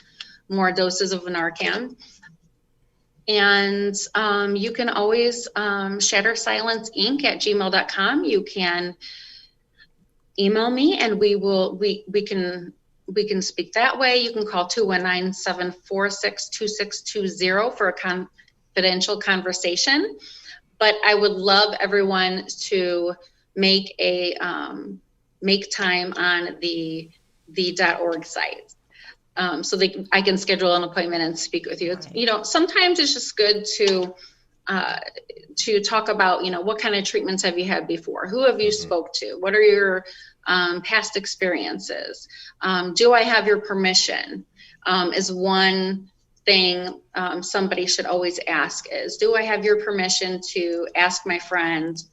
more doses of Narcan. And you can always shattersilenceinc@gmail.com. You can email me and we can speak that way. You can call 219-746-2620 for a confidential conversation. But I would love everyone to make time on the .org site. So I can schedule an appointment and speak with you. Right. Sometimes it's just good to talk about, what kind of treatments have you had before? Who have you spoke to? What are your past experiences? Do I have your permission? Is one thing somebody should always ask is, do I have your permission to ask my friend,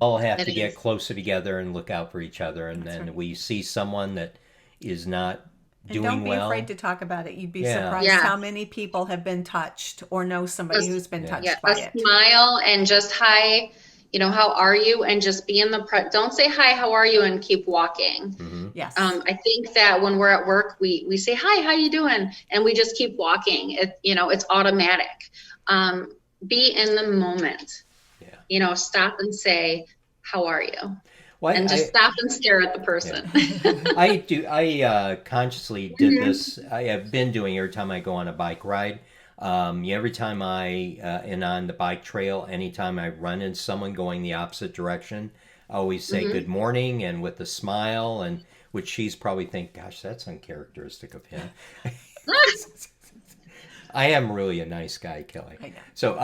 all have to get closer together and look out for each other. And then we see someone that is not doing well.
And don't be afraid to talk about it. You'd be surprised how many people have been touched or know somebody who's been touched by it.
Smile and just, hi, how are you? And just be in the don't say hi, how are you? And keep walking.
Mm-hmm.
Yes.
I think that when we're at work, we say, hi, how you doing? And we just keep walking. It's automatic. Be in the moment. Yeah. Stop and say, how are you? Well, and just stop and stare at the person.
Yeah. I consciously did this. I have been doing every time I go on a bike ride. Every time I am on the bike trail, anytime I run into someone going the opposite direction, I always say good morning and with a smile, and which she's probably think, gosh, that's uncharacteristic of him. I am really a nice guy, Kelly. I know. So,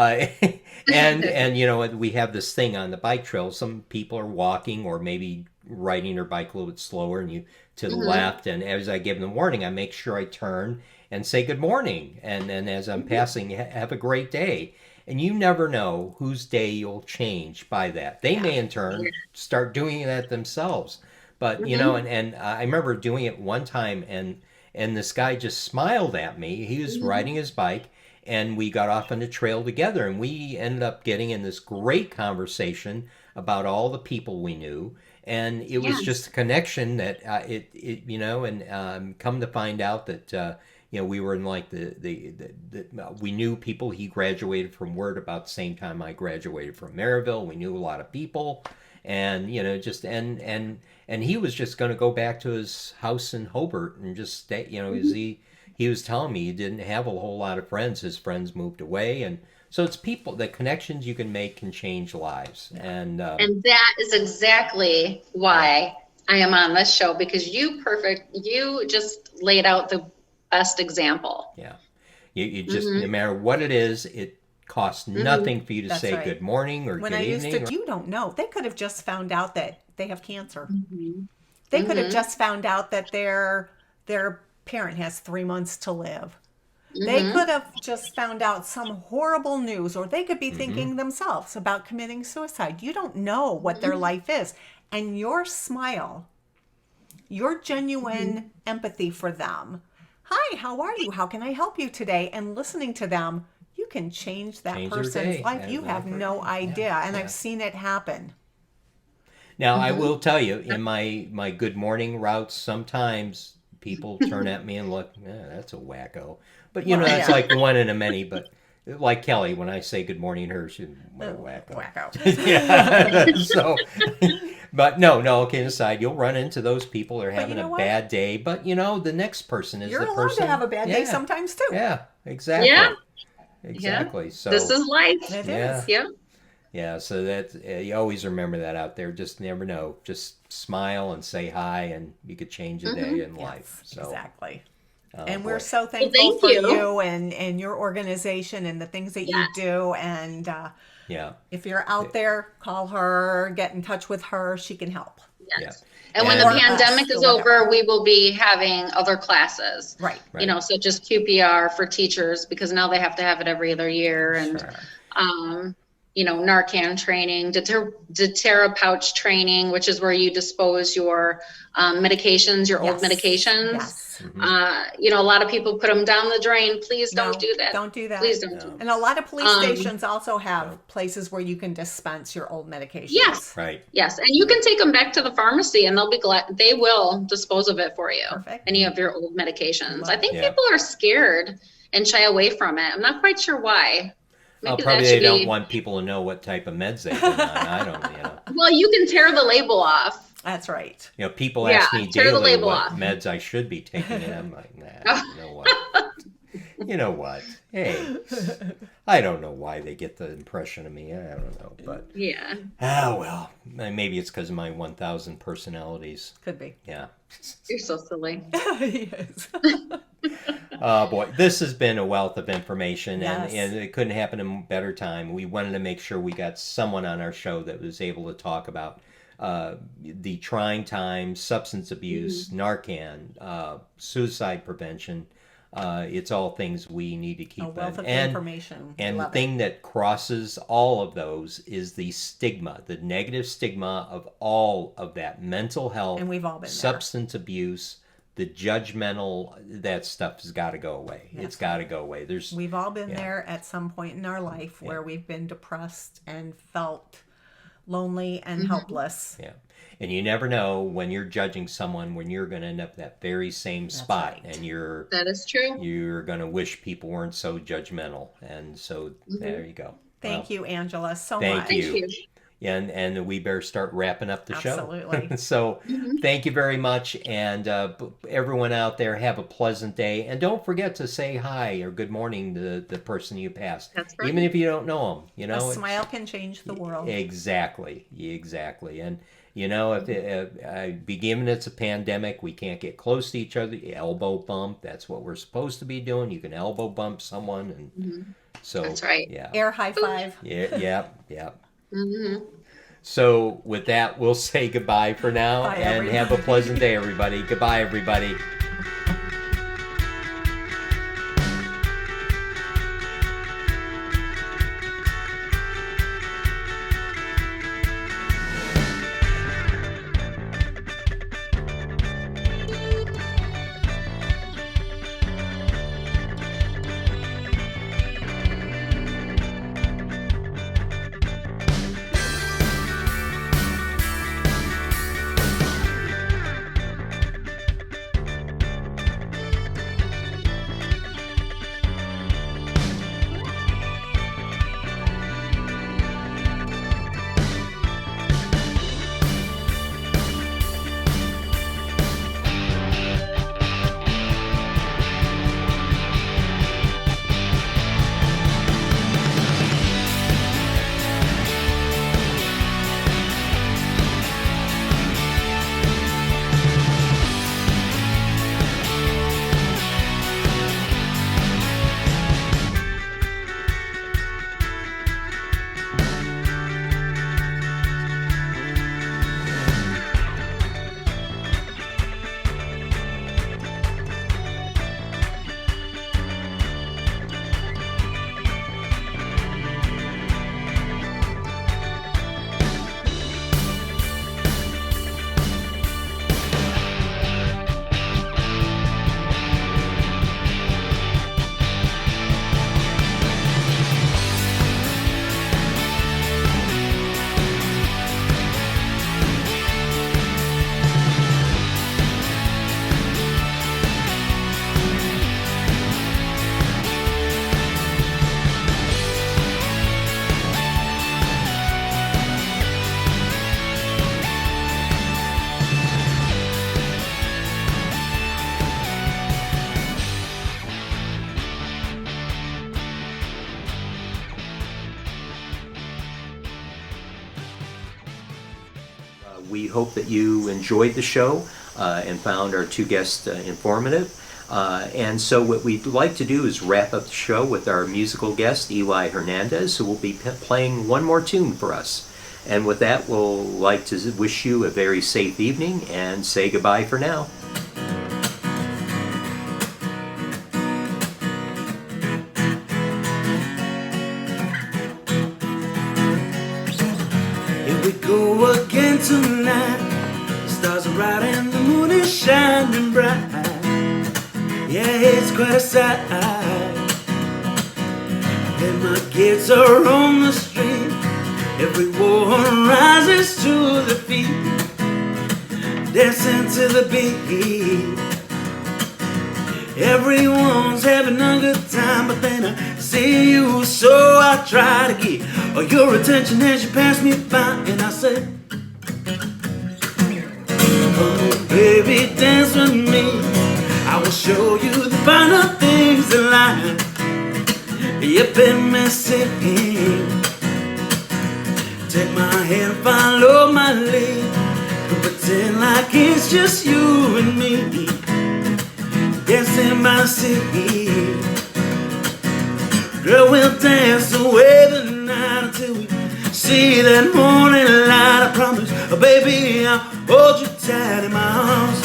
and we have this thing on the bike trail. Some people are walking or maybe riding their bike a little bit slower, and you to the left. And as I give them the warning, I make sure I turn and say good morning. And then as I'm passing, have a great day. And you never know whose day you'll change by that. They may in turn start doing that themselves. But and I remember doing it one time, and this guy just smiled at me. He was riding his bike, and we got off on the trail together, and we ended up getting in this great conversation about all the people we knew. And it was just a connection that come to find out that we were in like we knew people. He graduated from Word about the same time I graduated from Maryville. We knew a lot of people, and just and he was just going to go back to his house in Hobart and just stay. He was telling me he didn't have a whole lot of friends. His friends moved away, and so it's people. The connections you can make can change lives, and
that is exactly why I am on this show, because you just laid out the best example.
Yeah, you just no matter what it is, it costs nothing for you to
That's
say
right.
good morning or
When
good
I used
evening.
to, you don't know. They could have just found out that they have cancer. They could have just found out that their parent has 3 months to live. They could have just found out some horrible news, or they could be thinking themselves about committing suicide. You don't know what their life is. And your smile, your genuine empathy for them. Hi, how are you? How can I help you today? And listening to them, you can change that
Change their
person's
day.
life. You have no idea. And
Yeah.
I've seen it happen.
Now, I will tell you, in my good morning routes, sometimes people turn at me and look, that's a wacko. But, that's like one in a many. But like Kelly, when I say good morning to her, she's what a wacko.
Wacko.
Yeah. So, but no, kidding aside, you'll run into those people that are having
you know
a
what?
bad day. But, the next person is
You're
the
allowed
person.
to have a bad day sometimes, too.
Yeah, exactly.
Yeah.
Exactly. So
This is life.
It
Yeah.
is.
Yeah.
Yeah, so that you always remember that out there. Just never know. Just smile and say hi, and you could change a day in life. So,
Exactly.
oh,
And
boy.
we're so thankful
thank
for
you.
you and your organization and the things that you do. And
Yeah,
if you're out there, call her, get in touch with her. She can help.
Yes.
yeah.
And when
And-
the pandemic
Or
is
us, or
over, we will be having other classes.
Right.
Right.
Such as QPR for teachers, because now they have to have it every other year. And,
Sure.
Narcan training, Deterra pouch training, which is where you dispose your medications, your old medications.
Yes.
A lot of people put them down the drain. Please don't do that.
Don't do that.
Please don't do that.
And a lot of police stations also have places where you can dispense your old medications.
Yes.
Right.
Yes, and you can take them back to the pharmacy, and they'll be glad. They will dispose of it for you.
Perfect.
Any of your old medications. I think
Yeah.
people are scared and shy away from it. I'm not quite sure why. Maybe
Probably
that
they
should
don't
be.
want people to know what type of meds they've been on. I don't.
Well, you can tear the label off.
That's right.
People
Yeah,
ask me
tear the
daily
label
what
off.
meds I should be taking, and I'm like, nah. You know what? You know what? Hey, I don't know why they get the impression of me. I don't know, but
Yeah.
well, maybe it's because of my 1,000 personalities.
Could be.
Yeah.
You're so silly.
Yes.
Oh boy, this has been a wealth of information,
Yes.
and it couldn't happen in a better time. We wanted to make sure we got someone on our show that was able to talk about the trying times, substance abuse, Narcan, suicide prevention. It's all things we need to keep.
A wealth of
and
information.
and the
Love it.
thing that crosses all of those is the stigma, the negative stigma of all of that mental health,
And we've all been there.
substance abuse, the judgmental, that stuff has got to go away. It's got to go away.
We've all been there at some point in our life where we've been depressed and felt lonely and helpless.
Yeah. And you never know when you're judging someone when you're going to end up that very same spot,
right.
and
That is true.
you're going to wish people weren't so judgmental. And so there you go.
Thank you, Angela, so
Thank
much.
you.
Thank you.
And we better start wrapping up the
Absolutely.
show. So thank you very much. And everyone out there, have a pleasant day. And don't forget to say hi or good morning to the person you passed.
That's right.
Even if you don't know them. You know,
A
it's-
smile can change the world.
Exactly. And if given it's a pandemic, we can't get close to each other. Elbow bump. That's what we're supposed to be doing. You can elbow bump someone, and so
That's right.
Yeah.
Air high five.
Yeah. So with that, we'll say goodbye for now,
Bye,
and
everybody.
have a pleasant day, everybody. Goodbye, everybody. We hope that you enjoyed the show and found our two guests informative. And so what we'd like to do is wrap up the show with our musical guest, Eli Hernandez, who will be playing one more tune for us. And with that, we'll like to wish you a very safe evening and say goodbye for now.
Here we go again tonight. The stars are bright and the moon is shining bright. Yeah, it's quite a sight. And my kids are on the street. Everyone rises to the feet, dancing to the beat. Everyone's having a good time, but then I see you, so I try to get all your attention as you pass me by, and I say, come on, baby, dance with me. I will show you the finer things in life. You've been missing. Take my hand, follow my lead. Don't pretend like it's just you and me, dancing by the sea. Girl, we'll dance away the night until we see that morning light. I promise, oh baby, I'll hold you tight in my arms.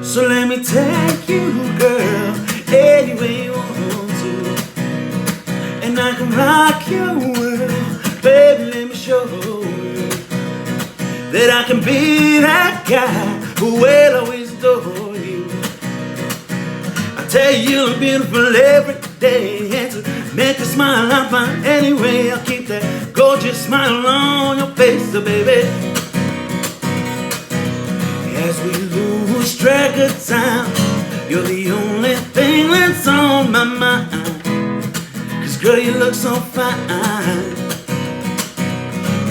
So let me take you, girl, anywhere you want to, and I can rock your world. Baby, let me show you that I can be that guy who will always adore you. I tell you you look beautiful every day, and to make you smile I find any way. I'll keep that gorgeous smile on your face, so baby, as we lose track of time, you're the only thing that's on my mind. 'Cause girl, you look so fine.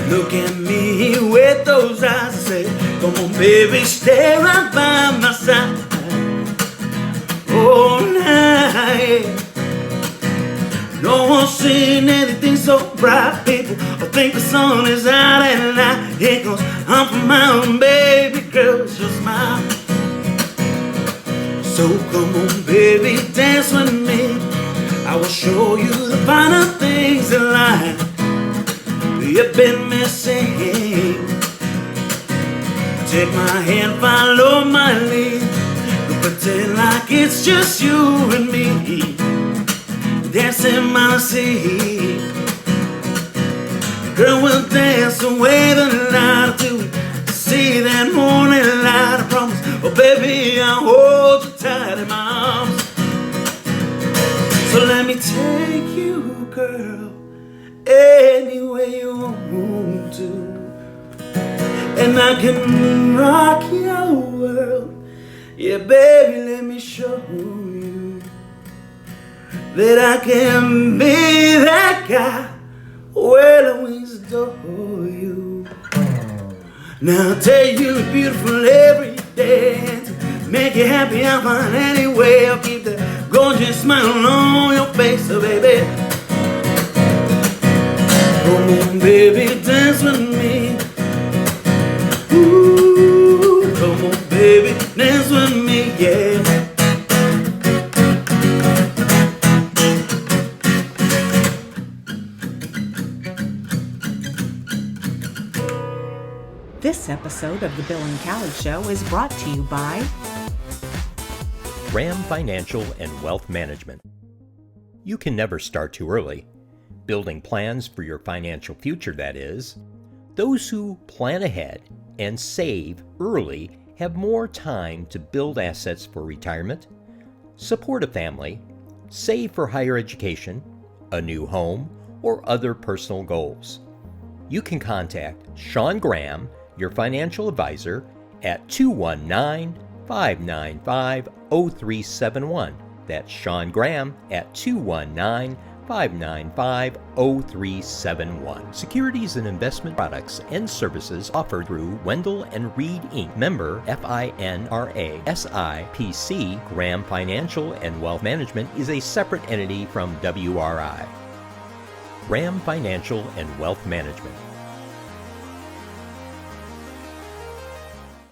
Look at me with those eyes and say, come on baby, stay right by my side. Oh, night. No one's seen anything so bright. People think the sun is out at night. Here goes I'm from mountain, baby girl, it's your smile. So come on baby, dance with me. I will show you the finer things in life you've been missing. Take my hand, follow my lead. Don't pretend like it's just you and me, dancing by the sea. Girl, we'll dance away the night until we see that morning light. I promise, oh baby, I'll hold you tight in my arms. So let me take you, girl, anywhere you want to, and I can rock your world. Yeah, baby, let me show you that I can be that guy who will always adore you. Now I'll tell you look beautiful every day, and to make you happy I'll find any way. I'll keep that gorgeous smile on your face, so baby, come on baby, dance with me. Ooh, come on baby, dance with me, yeah.
This episode of The Bill and Callie Show is brought to you by
Graham Financial and Wealth Management. You can never start too early. Building plans for your financial future, that is. Those who plan ahead and save early have more time to build assets for retirement, support a family, save for higher education, a new home, or other personal goals. You can contact Sean Graham, your financial advisor, at 219-595-0371. That's Sean Graham at 219-595-0371. Securities and investment products and services offered through Wendell and Reed Inc. Member FINRA SIPC. Graham Financial and Wealth Management is a separate entity from WRI. Graham Financial and Wealth Management.